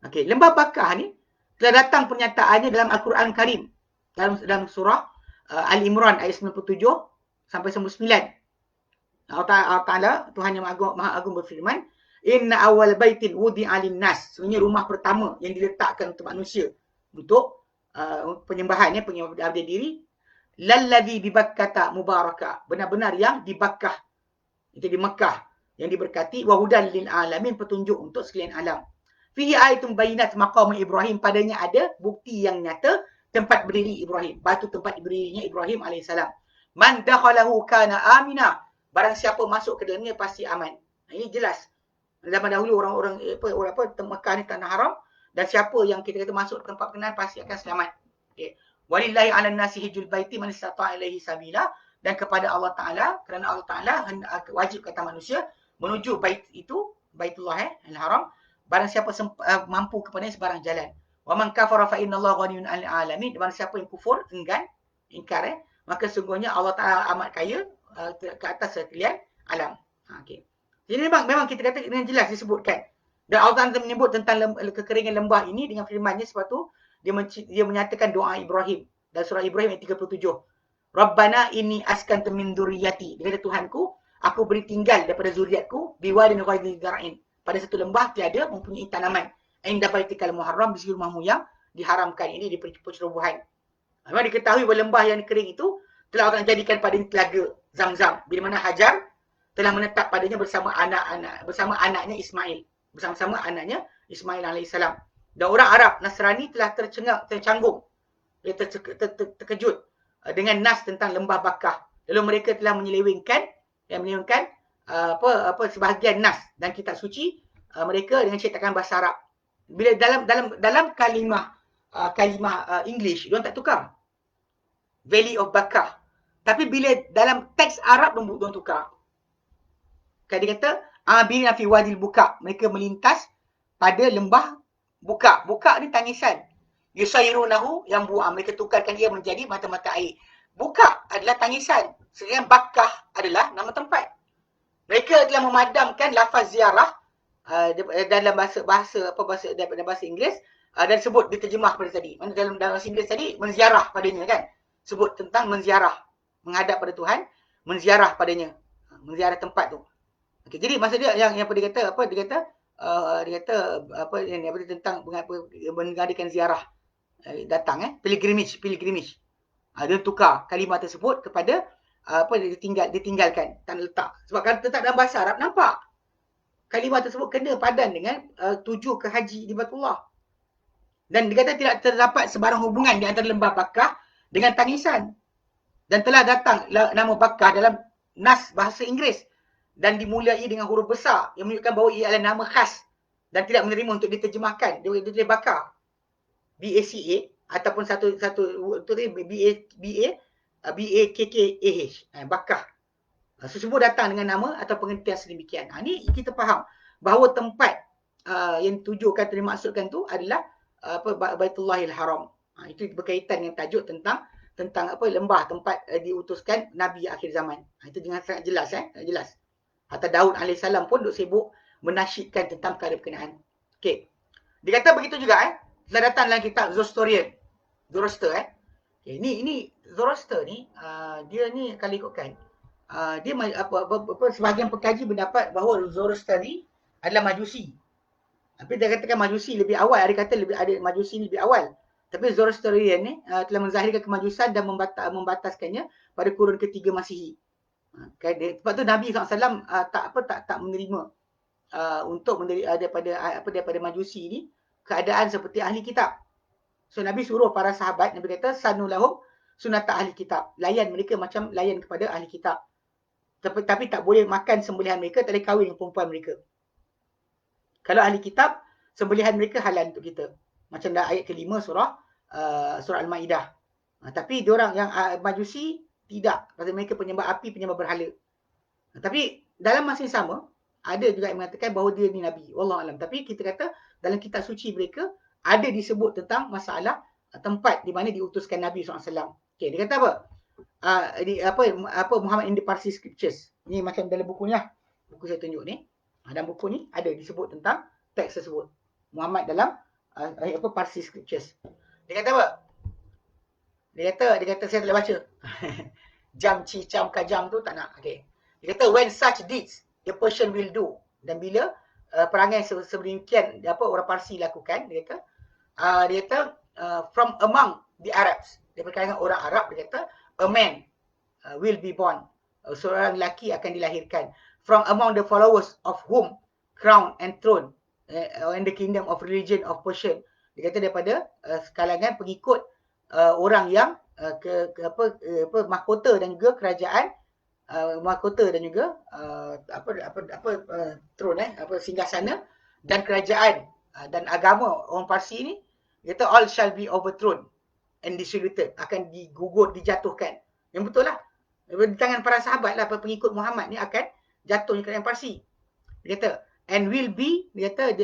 Okey, lembah Bakar ni telah datang pernyataannya dalam Al-Quran Karim dalam surah Al-Imran ayat 97 sampai 99. Allah Ta'ala, Tuhan yang Maha Agung berfirman, Inna awal baitin wudi'a linnas. Sebenarnya rumah pertama yang diletakkan untuk manusia untuk penyembahan diri, lalladzi bi Bakkah mubarakah, benar-benar yang di Bakkah, itu di Mekah, yang diberkati, wa hudan lil alamin, petunjuk untuk sekalian alam. Fihi ayatun bayinat maqam Ibrahim, padanya ada bukti yang nyata tempat berdiri Ibrahim, batu tempat berdirinya Ibrahim alaihissalam. Man dakhalahu kana amina, barang siapa masuk ke dalamnya pasti aman. Ini jelas. Zaman dahulu orang Mekah ni tanah haram, dan siapa yang kita kata masuk ke tempat berkenan pasti akan selamat. Okey. Walillahi 'alan nasi hijjul baiti man istata'a ilaihi sabila, dan kepada Allah Taala, kerana Allah Taala wajib kata manusia menuju bait itu, Baitullah al-Haram, barang siapa mampu kepadanya sebarang jalan. Wa man kafara fa innallaha ghaniyun 'anil 'alamin. Barang siapa yang kufur, enggan, ingkar maka sungguhnya Allah Taala amat kaya ke atas sekalian alam. Okey. Jadi memang kita kata dengan jelas disebutkan. Dan Allah Taala menyebut tentang kekeringan lembah ini dengan firman-Nya, sebab tu dia menyatakan doa Ibrahim dalam surah Ibrahim ayat 37. Rabbana inni askantu min dzurriyyati. Dia kata, Tuhanku, aku beri tinggal daripada zuriatku biwadin ghairi zar'in, pada satu lembah tiada mempunyai tanaman. Inda baitikal muharram, di sisi rumahmu yang diharamkan. Ini di percerobohan. Memang diketahui bahawa lembah yang kering itu telah Allah jadikan pada telaga Zamzam, bila mana Hajar telah menetap padanya bersama anaknya Ismail, bersama-sama anaknya Ismail alaihissalam. Dan orang Arab Nasrani telah tercanggung, dia terkejut dengan nas tentang lembah Bakkah. Lalu mereka telah menyelewengkan sebahagian nas dan kitab suci mereka dengan cetakan bahasa Arab. Bila dalam kalimah English, diorang tak tukar Valley of Bakkah. Tapi bila dalam teks Arab, diorang tukar. Kan dia kata, Abina fi wadil buka. Mereka melintas pada lembah buka. Buka ni tangisan. Yusayrunahu, yang buang. Mereka tukarkan ia menjadi mata-mata air. Buka adalah tangisan. Sedangkan Bakkah adalah nama tempat. Mereka telah memadamkan lafaz ziarah dalam bahasa Inggeris, dan sebut diterjemah pada tadi. Mana dalam bahasa Inggeris tadi, menziarah padanya kan. Sebut tentang menziarah. Menghadap pada Tuhan, menziarah padanya. Menziarah tempat tu. Okay, jadi maksud dia yang apa dia kata tentang mengadakan ziarah datang pilgrimage. Dia tukar kalimah tersebut kepada ditinggalkan, tak letak. Sebab kalau letak dalam bahasa Arab, nampak kalimah tersebut kena padan dengan tuju ke haji di Baitullah. Dan dia kata tidak terdapat sebarang hubungan di antara lembah Bakkah dengan tangisan. Dan telah datang nama Bakkah dalam nas bahasa Inggeris dan dimulai dengan huruf besar yang menunjukkan bahawa ia adalah nama khas dan tidak menerima untuk diterjemahkan. Dia tulis Bakkah, B-A-C-A, ataupun satu B-A-K-K-A-H, Bakkah. Tersebut datang dengan nama atau pengertian sedemikian. Ini kita faham bahawa tempat yang tujukan, dimaksudkan tu adalah Baitullahil Haram. Itu berkaitan dengan tajuk tentang lembah tempat diutuskan Nabi akhir zaman. Itu dengan sangat jelas. Jelas. Hatta Daud AS pun duk sibuk menasyidkan tentang perkara berkenaan. Okey. Dia kata begitu juga telah datang dalam kitab Zoroaster. Okay, ini Zoroaster ni dia ni kalau ikutkan dia sebahagian pengkaji mendapat bahawa Zoroaster ni adalah Majusi. Tapi dia katakan Majusi lebih awal, ada kata ada Majusi ni lebih awal. Tapi Zoroastrian ni telah menzahirkan kemajusan dan membataskannya pada kurun ketiga Masihi. Sebab tu Nabi SAW tak menerima untuk daripada Majusi ni keadaan seperti ahli kitab. So Nabi suruh para sahabat, Nabi kata sanulahum sunata ahli kitab. Layan mereka macam layan kepada ahli kitab. Tapi tak boleh makan sembelihan mereka, tak boleh kahwin dengan perempuan mereka. Kalau ahli kitab, sembelihan mereka halal untuk kita. Macam dalam ayat ke-5 surah Al-Maidah. Tapi diorang yang Majusi tidak. Pasal mereka penyembah api, penyembah berhala. Tapi dalam masa yang sama, ada juga yang mengatakan bahawa dia ni Nabi. Wallahualam. Tapi kita kata dalam kitab suci mereka ada disebut tentang masalah tempat di mana diutuskan Nabi SAW. Okay, dia kata apa? Muhammad in the Parsi Scriptures. Ni macam dalam bukunya. Buku saya tunjuk ni. Dalam buku ni ada disebut tentang teks tersebut. Muhammad dalam Parsi Scriptures. Dia kata apa? Dia kata saya tak boleh baca. Jam, cicam, kajam tu tak nak. Okay. Dia kata when such deeds the Persian will do. Dan bila perangai sedemikian orang Parsi lakukan, dia kata from among the Arabs. Dia berkaitan dengan orang Arab, dia kata a man will be born. Seorang lelaki akan dilahirkan. From among the followers of whom crown and throne in the kingdom of religion of Persian. Dia kata daripada kalangan pengikut orang yang mahkota dan juga kerajaan mahkota dan juga throne singgasana dan kerajaan dan agama orang Parsi ni, dia kata all shall be overthrown and distributed, akan digugur, dijatuhkan. Yang betul lah, di tangan para sahabat lah, pengikut Muhammad ni akan jatuhnya kerajaan Parsi. Dia kata and will be, dia kata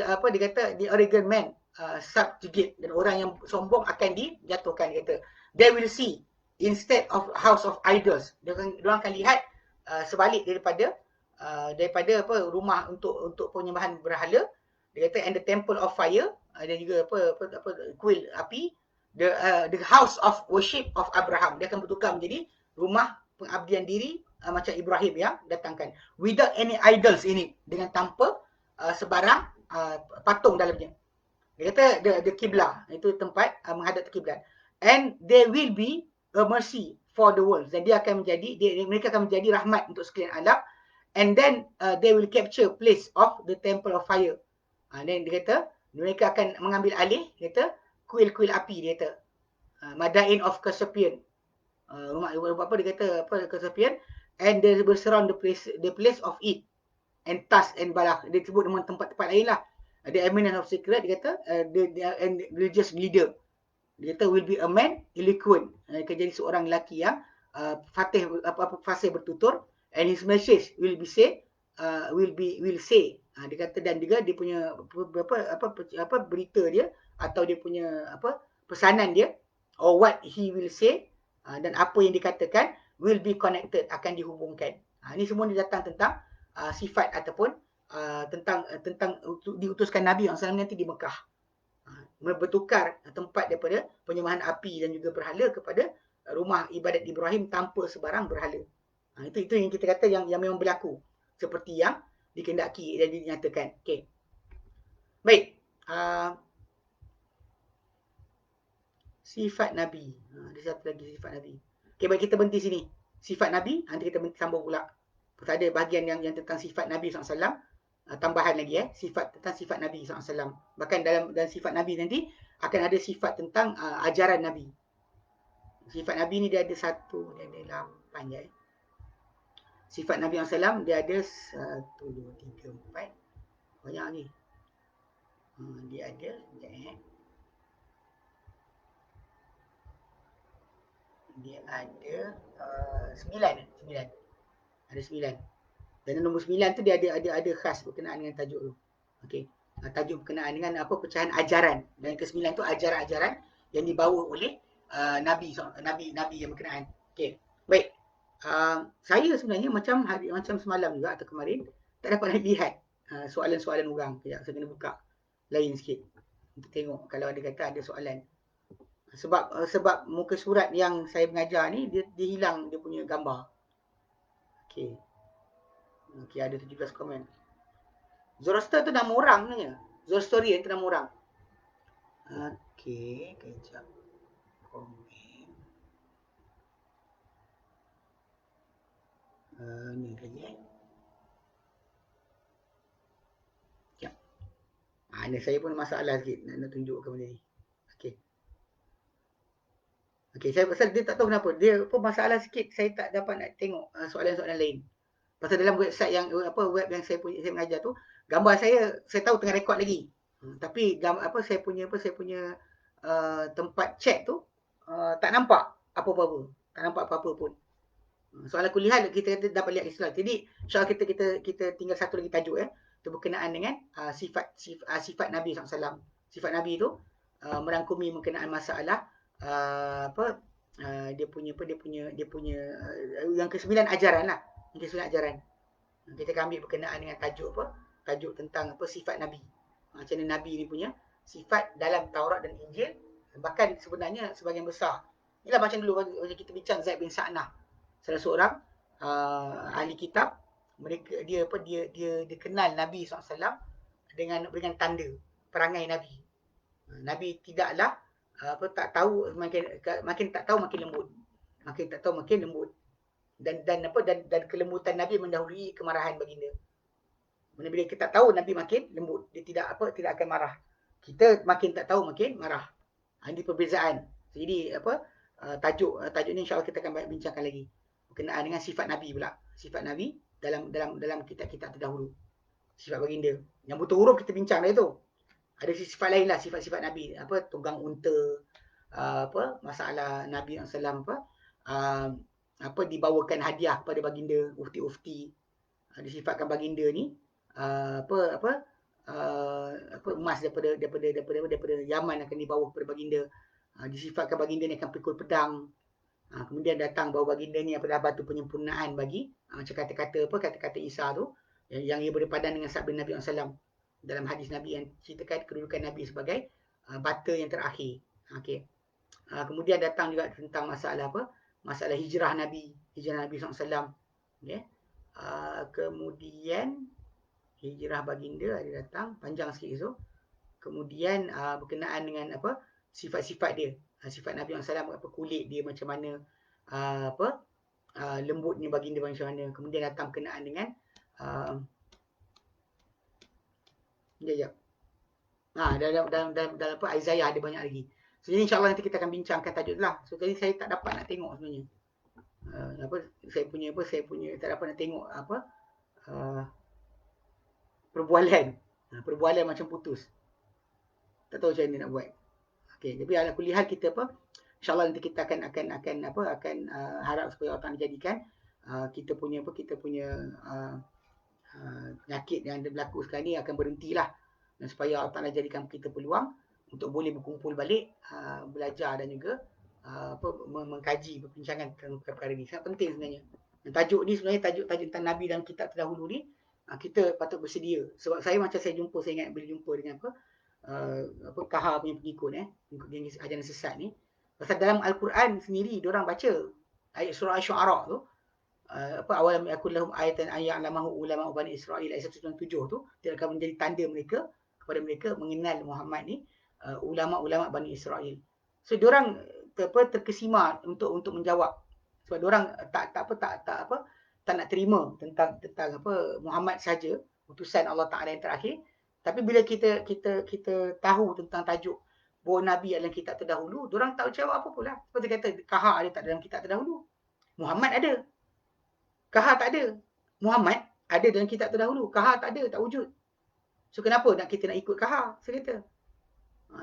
the arrogant man subjugate, dan orang yang sombong akan dijatuhkan. Dia kata they will see instead of house of idols, dia akan lihat sebalik daripada apa, rumah untuk penyembahan berhala. Dia kata and the temple of fire, dan juga apa kuil api, the house of worship of Abraham. Dia akan bertukar menjadi rumah pengabdian diri macam Ibrahim yang datangkan, without any idols in it, dengan tanpa sebarang patung dalamnya. Dia kata the kiblah, itu tempat menghadap kiblat, and there will be a mercy for the world, dan dia akan menjadi, mereka akan menjadi rahmat untuk sekalian alam, and then they will capture place of the temple of fire. Then dia kata mereka akan mengambil alih, dia kata kuil-kuil api, dia kata Madain of Caspian, rumah apa dia kata apa Caspian, and they will surround the place of it, and Tas and Balak, dia sebut dengan tempat-tempat lain lah. The eminence of secret, dia kata and religious leader, dia kata will be a man eloquent, akan jadi seorang lelaki yang fasih bertutur, and his message will say, dia kata, dan juga dia punya berita dia, atau dia punya pesanan dia, or what he will say, dan apa yang dikatakan will be connected, akan dihubungkan. Ini semua dia datang tentang sifat ataupun tentang diutuskan Nabi SAW nanti di Mekah, bertukar tempat daripada penyembahan api dan juga berhala kepada rumah ibadat Ibrahim tanpa sebarang berhala. Itu yang kita kata yang memang berlaku seperti yang dikehendaki dan dinyatakan. Okey. Baik. Sifat Nabi. Ada satu lagi sifat Nabi. Okey, baik, kita berhenti sini. Sifat Nabi, nanti kita sambung pula. Pasal ada bahagian yang tentang sifat Nabi SAW. Tambahan lagi tentang sifat Nabi SAW. Bahkan dalam sifat Nabi nanti akan ada sifat tentang ajaran Nabi. Sifat Nabi ni dia ada 8 je. Sifat Nabi SAW dia ada 1, 2, 3, 4. Banyak ni. Dia ada dia ada 9. Ada 9. Dan nombor 9 tu dia ada khas berkenaan dengan tajuk tu. Okey. Tajuk berkenaan dengan pecahan ajaran. Dan ke-9 tu ajaran-ajaran yang dibawa oleh nabi yang berkenaan. Okey. Baik. Saya sebenarnya macam semalam juga atau kemarin tak dapat lihat soalan-soalan orang. Kejap saya kena buka lain sikit untuk tengok kalau ada kata ada soalan. Sebab muka surat yang saya mengajar ni dia hilang dia punya gambar. Okey. Okey, ada 17 komen. Zoroaster tu nama orang sebenarnya. Zoroastrian tu nama orang. Okey, kejap. Komen. Ni lagi. Sekejap. Ni saya pun masalah sikit nak tunjukkan benda ni. Okey. Okey, saya pasal dia tak tahu kenapa. Dia pun masalah sikit, saya tak dapat nak tengok soalan-soalan lain. Pasal dalam website yang web yang saya mengajar tu, gambar saya tahu tengah rekod lagi. Tapi saya punya tempat chat tu tak nampak apa-apa. Tak nampak apa-apa pun. Soalan kuliah kita dapat lihat Islam. Jadi insya-Allah kita tinggal satu lagi tajuk itu berkenaan dengan sifat Nabi SAW. Sifat Nabi tu merangkumi berkenaan masalah dia punya yang ke-9 ajaran lah. Yang ke-9 ajaran. Kita akan ambil berkenaan dengan tajuk tentang sifat Nabi. Macam mana Nabi ni punya sifat dalam Taurat dan Injil. Bahkan sebenarnya sebahagian besar. Inilah macam dulu kita bincang Zaid bin Sa'nah. Salah seorang ahli kitab. Dia kenal Nabi SAW dengan tanda perangai Nabi. Nabi tidaklah tak tahu, makin tak tahu makin lembut. Makin tak tahu makin lembut. Dan kelembutan Nabi mendahului kemarahan baginda. Bila kita tahu Nabi makin lembut, dia tidak akan marah. Kita makin tak tahu makin marah. Ini perbezaan. Jadi tajuk ni insya-Allah kita akan bincangkan lagi berkenaan dengan sifat Nabi pula. Sifat Nabi dalam kitab-kitab terdahulu. Sifat baginda. Yang betul huruf kita bincang dah itu. Ada sifat lain lah, sifat-sifat Nabi. Tunggang unta, masalah Nabi SAW dibawakan hadiah kepada baginda, ufti-ufti. Disifatkan baginda ni emas daripada Yaman akan dibawa kepada baginda. Disifatkan baginda ni akan pikul pedang. Kemudian datang bahawa baginda ni adalah batu penyempurnaan bagi macam kata-kata Isa tu yang ia berpadan dengan sabda Nabi SAW dalam hadis Nabi yang ceritakan kedudukan Nabi sebagai bata yang terakhir. Okey. Kemudian datang juga tentang masalah hijrah Nabi SAW. Okey. Kemudian hijrah baginda ada datang panjang sikit tu. Kemudian berkenaan dengan sifat-sifat dia. Sifat Nabi SAW, kulit dia macam mana, lembutnya baginda macam mana. Kemudian datang berkenaan dengan dalam Isaiah ada banyak lagi. So, jadi insyaAllah nanti kita akan bincangkan tajuk tu lah. So tadi saya tak dapat nak tengok sebenarnya. Saya punya tak dapat nak tengok perbualan macam putus. Tak tahu macam mana nak buat. Okey, tapi ala kulli hal kita insya-Allah nanti kita akan harap supaya Allah jadikan kita punya penyakit yang berlaku sekarang ni akan berhentilah, dan supaya Allah Taala jadikan kita peluang untuk boleh berkumpul balik, belajar dan juga mengkaji perbincangan tentang perkara ini. Sangat penting sebenarnya. Dan tajuk ni sebenarnya tajuk tentang Nabi dalam kitab terdahulu ni kita patut bersedia. Sebab saya ingat bila jumpa dengan Kahar punya pengikut gengis ajaran sesat ni, pasal dalam Al-Quran sendiri diorang baca ayat surah Asy-Syu'ara tu, awal yakul lahum ayatan ayya'lamahu ulama Bani Israil ayat 197 tu, dia akan menjadi tanda kepada mereka mengenal Muhammad ni ulama-ulama Bani Israil. So diorang terkesima untuk menjawab, sebab diorang tak nak terima tentang Muhammad saja, utusan Allah Taala yang terakhir. Tapi bila kita tahu tentang tajuk bahawa Nabi adalah kitab terdahulu, diorang tak jawab apa pula. Seperti kata Kahar ada tak dalam kitab terdahulu. Muhammad ada. Kahar tak ada. Muhammad ada dalam kitab terdahulu. Kahar tak ada, tak wujud. So kenapa kita nak ikut Kahar? Saya kata.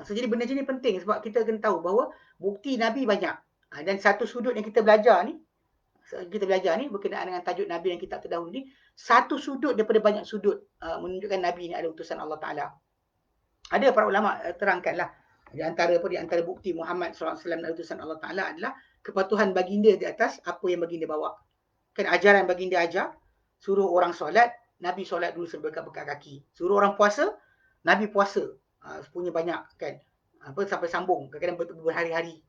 So jadi benda ni penting sebab kita kena tahu bahawa bukti Nabi banyak. Dan satu sudut yang kita belajar ni berkenaan dengan tajuk Nabi yang kitab terdahulu ni, satu sudut daripada banyak sudut menunjukkan Nabi ni adalah utusan Allah Ta'ala. Ada para ulama terangkanlah, di antara bukti Muhammad SAW adalah utusan Allah Ta'ala adalah kepatuhan baginda di atas apa yang baginda bawa. Kan ajaran baginda ajar, suruh orang solat, Nabi solat dulu sambil berkat kaki. Suruh orang puasa, Nabi puasa. Punya banyak kan. Sampai sambung, kadang-kadang berhari-hari.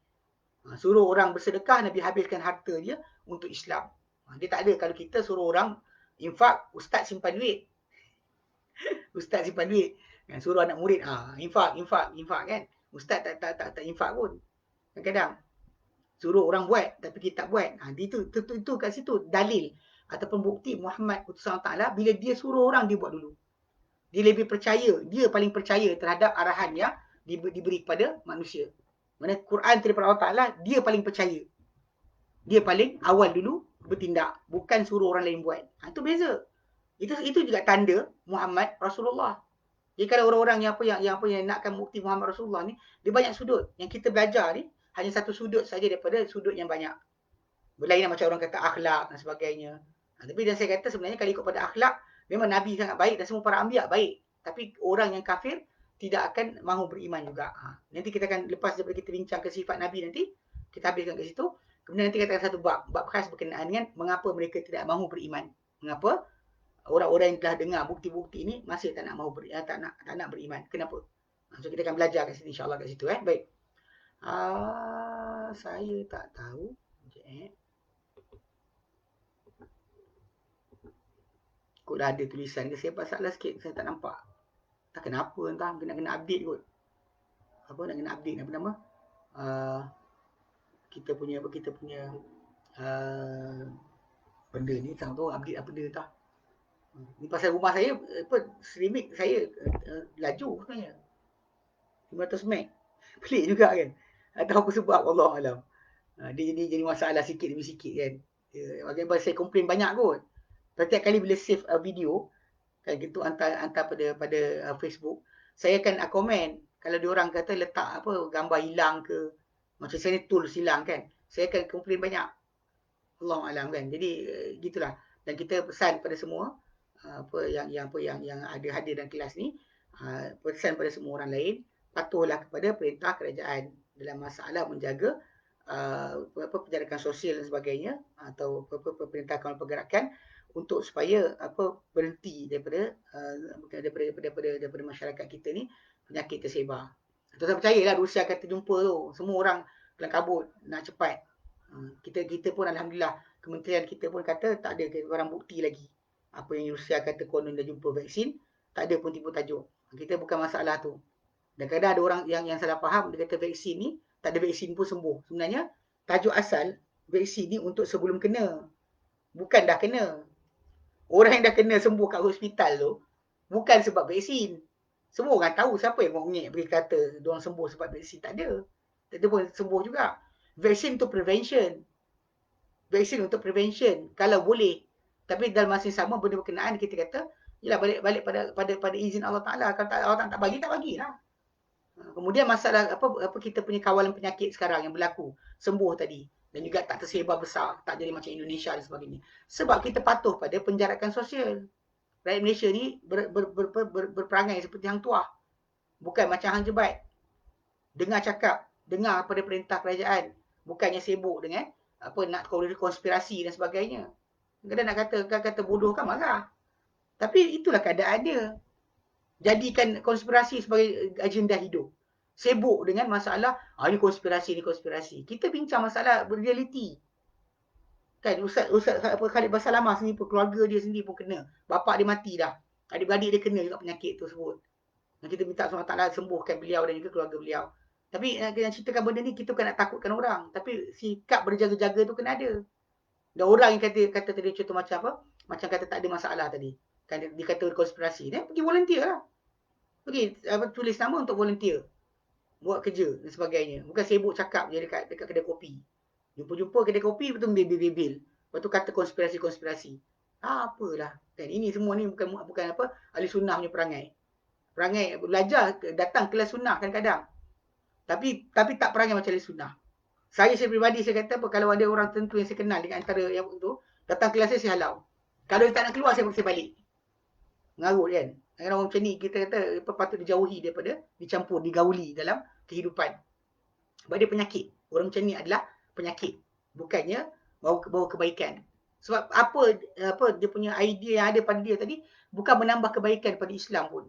Suruh orang bersedekah, Nabi habiskan harta dia untuk Islam. Dia tak ada kalau kita suruh orang infak, ustaz simpan duit. Ustaz simpan duit. Suruh anak murid, infak kan. Ustaz tak infak pun. Kadang-kadang suruh orang buat tapi kita tak buat. Itu kat situ dalil ataupun bukti Muhammad utusan Allah Taala bila dia suruh orang dia buat dulu. Dia lebih percaya, dia paling percaya terhadap arahan yang diberi kepada manusia. Mana Quran daripada Allah Taala, dia paling percaya. Dia paling awal dulu bertindak, bukan suruh orang lain buat. Itu beza. Itu juga tanda Muhammad Rasulullah. Jadi kalau orang-orang yang nakkan bukti Muhammad Rasulullah ni, dia banyak sudut. Yang kita belajar ni hanya satu sudut saja daripada sudut yang banyak. Berlainan macam orang kata akhlak dan sebagainya. Tapi dan saya kata sebenarnya kalau ikut pada akhlak, memang Nabi sangat baik dan semua para anbiya baik. Tapi orang yang kafir tidak akan mahu beriman juga. Nanti kita akan lepas daripada kita bincang ke sifat Nabi nanti, kita habiskan ke situ. Kemudian nanti kita akan satu bab khas berkenaan dengan mengapa mereka tidak mahu beriman. Mengapa orang-orang yang telah dengar bukti-bukti ini masih tak nak beriman. Kenapa? So kita akan belajar kat sini insya-Allah kat situ Baik. Saya tak tahu. Kok dah ada tulisan ke? Saya salah sikit, saya tak nampak. Tak kenapa entah, kena update kot. Nak kena update apa nama? Kita punya benda ni tak tahu update apa dia tak. Ni pasal rumah saya streaming saya laju sebenarnya. 500 meg. Pelik juga kan. Atau apa sebab Allah alam. Dia jadi masalah sikit demi sikit kan. Bagaimana saya komplain banyak kot. Setiap kali bila save video kan gitu hantar pada Facebook, saya akan komen. Kalau diorang kata letak gambar hilang ke, macam saya ni tools hilang kan, saya akan komplain banyak. Allah alam kan. Jadi gitulah. Dan kita pesan pada semua yang ada hadir dalam kelas ni, Pesan pada semua orang lain, patuhlah kepada perintah kerajaan dalam masalah menjaga perjalanan sosial dan sebagainya, atau perintah kawalan pergerakan, untuk supaya berhenti daripada masyarakat kita ni penyakit tersebar. Tuan percayalah Rusia kata jumpa tu, semua orang kelang kabut nak cepat. Kita pun alhamdulillah, kementerian kita pun kata tak ada barang bukti lagi. Apa yang Rusia kata konon dah jumpa vaksin, tak ada pun tipu tajuk. Kita bukan masalah tu. Dan kadang ada orang yang salah faham, dia kata vaksin ni, tak ada vaksin pun sembuh. Sebenarnya, tajuk asal vaksin ni untuk sebelum kena. Bukan dah kena. Orang yang dah kena sembuh kat hospital tu, bukan sebab vaksin. Semua orang tahu siapa yang ngok-ngek pergi kata diorang sembuh sebab vaksin. Tak ada. Tak ada pun sembuh juga. Vaksin untuk prevention. Vaksin untuk prevention. Kalau boleh. Tapi dalam masa yang sama, benda berkenaan kita kata, yelah balik pada izin Allah Ta'ala. Kalau Allah Ta'ala tak bagi, tak bagilah. Kemudian masalah apa kita punya kawalan penyakit sekarang yang berlaku, sembuh tadi, dan juga tak tersebar besar, tak jadi macam Indonesia dan sebagainya. Sebab kita patuh pada penjarakan sosial. Rakyat Malaysia ni berperangai seperti hang tuah. Bukan macam hang jebat. Dengar cakap, dengar pada perintah kerajaan. Bukannya sibuk dengan nak konspirasi dan sebagainya. Kadang nak kata bodoh kan marah. Tapi itulah keadaan dia. Jadikan konspirasi sebagai agenda hidup. Sibuk dengan masalah, ni konspirasi, ni konspirasi. Kita bincang masalah realiti. Kan, Ustaz Khalid Basalamah sendiri pun, keluarga dia sendiri pun kena. Bapak dia mati dah. Adik-beradik dia kena juga penyakit tersebut. Dan kita minta Allah Ta'ala sembuhkan beliau dan juga keluarga beliau. Tapi nak ceritakan benda ni, kita bukan nak takutkan orang. Tapi sikap berjaga-jaga tu kena ada. Dan orang yang kata tadi contoh macam apa? Macam kata tak ada masalah tadi. Kan dia kata konspirasi. Dia pergi volunteer lah. Pergi tulis nama untuk volunteer. Buat kerja dan sebagainya. Bukan sibuk cakap je dekat kedai kopi. Jumpa-jumpa kedai kopi, betul bebel-bebel. Lepas tu kata konspirasi-konspirasi. Apalah. Dan ini semua ni bukan apa, ahli sunnah punya perangai. Perangai belajar, datang kelas sunnah kadang-kadang. Tapi tak perangai macam ahli sunnah. Saya pribadi, saya kata apa, kalau ada orang tertentu yang saya kenal dengan antara yang tu, datang kelas saya halau. Kalau dia tak nak keluar, saya paksa balik. Mengarut kan. Orang macam ni, kita kata patut dijauhi daripada dicampur, digauli dalam kehidupan. Sebab dia penyakit. Orang macam ni adalah penyakit. Bukannya bawa kebaikan. Sebab apa dia punya idea yang ada pada dia tadi, bukan menambah kebaikan pada Islam pun.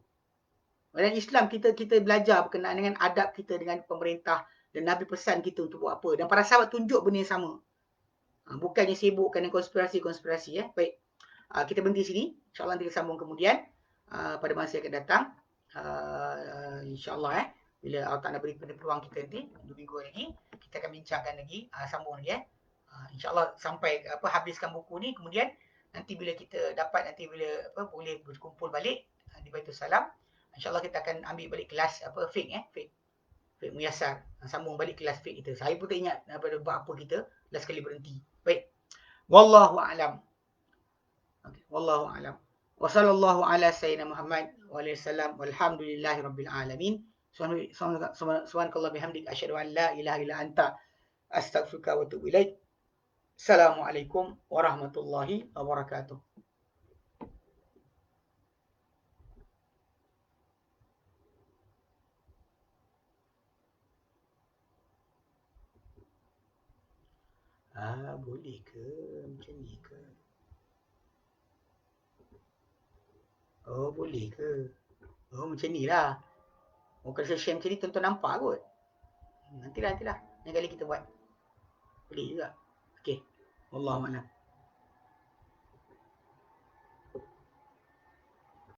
Dalam Islam kita belajar berkenaan dengan adab kita dengan pemerintah, dan Nabi pesan kita untuk buat apa. Dan para sahabat tunjuk benda yang sama. Bukannya sibukkan dengan konspirasi-konspirasi. Baik, kita berhenti sini. InsyaAllah nanti kita sambung kemudian pada masa yang akan datang. InsyaAllah bila Allah Ta'ala beri peluang kita nanti 2 minggu lagi, kita akan bincangkan lagi, sambung lagi InsyaAllah sampai habiskan buku ni. Kemudian nanti bila kita dapat, nanti bila boleh berkumpul balik di Baitul Salam, InsyaAllah kita akan ambil balik kelas fiqh Muyassar. Sambung balik kelas fiqh kita. Saya pun tak ingat buat apa kita, last kali berhenti. Baik. Wallahu a'lam. Okay. Wallahu a'lam. Wa sallallahu ala sayyidina Muhammad wa alihi wasallam walhamdulillahi rabbil alamin. Subhanakallah bihamdik asyhadu an la ilaha illa anta astaghfiruka wa atubu ilaik. Assalamualaikum warahmatullahi wabarakatuh. Boleh ke macam ni ke? Oh, boleh ke? Oh, macam ni lah. Kalau saya share macam ni, tuan-tuan nampak kot. Nantilah. Lain kali kita buat. Boleh juga. Okay. Wallahualam.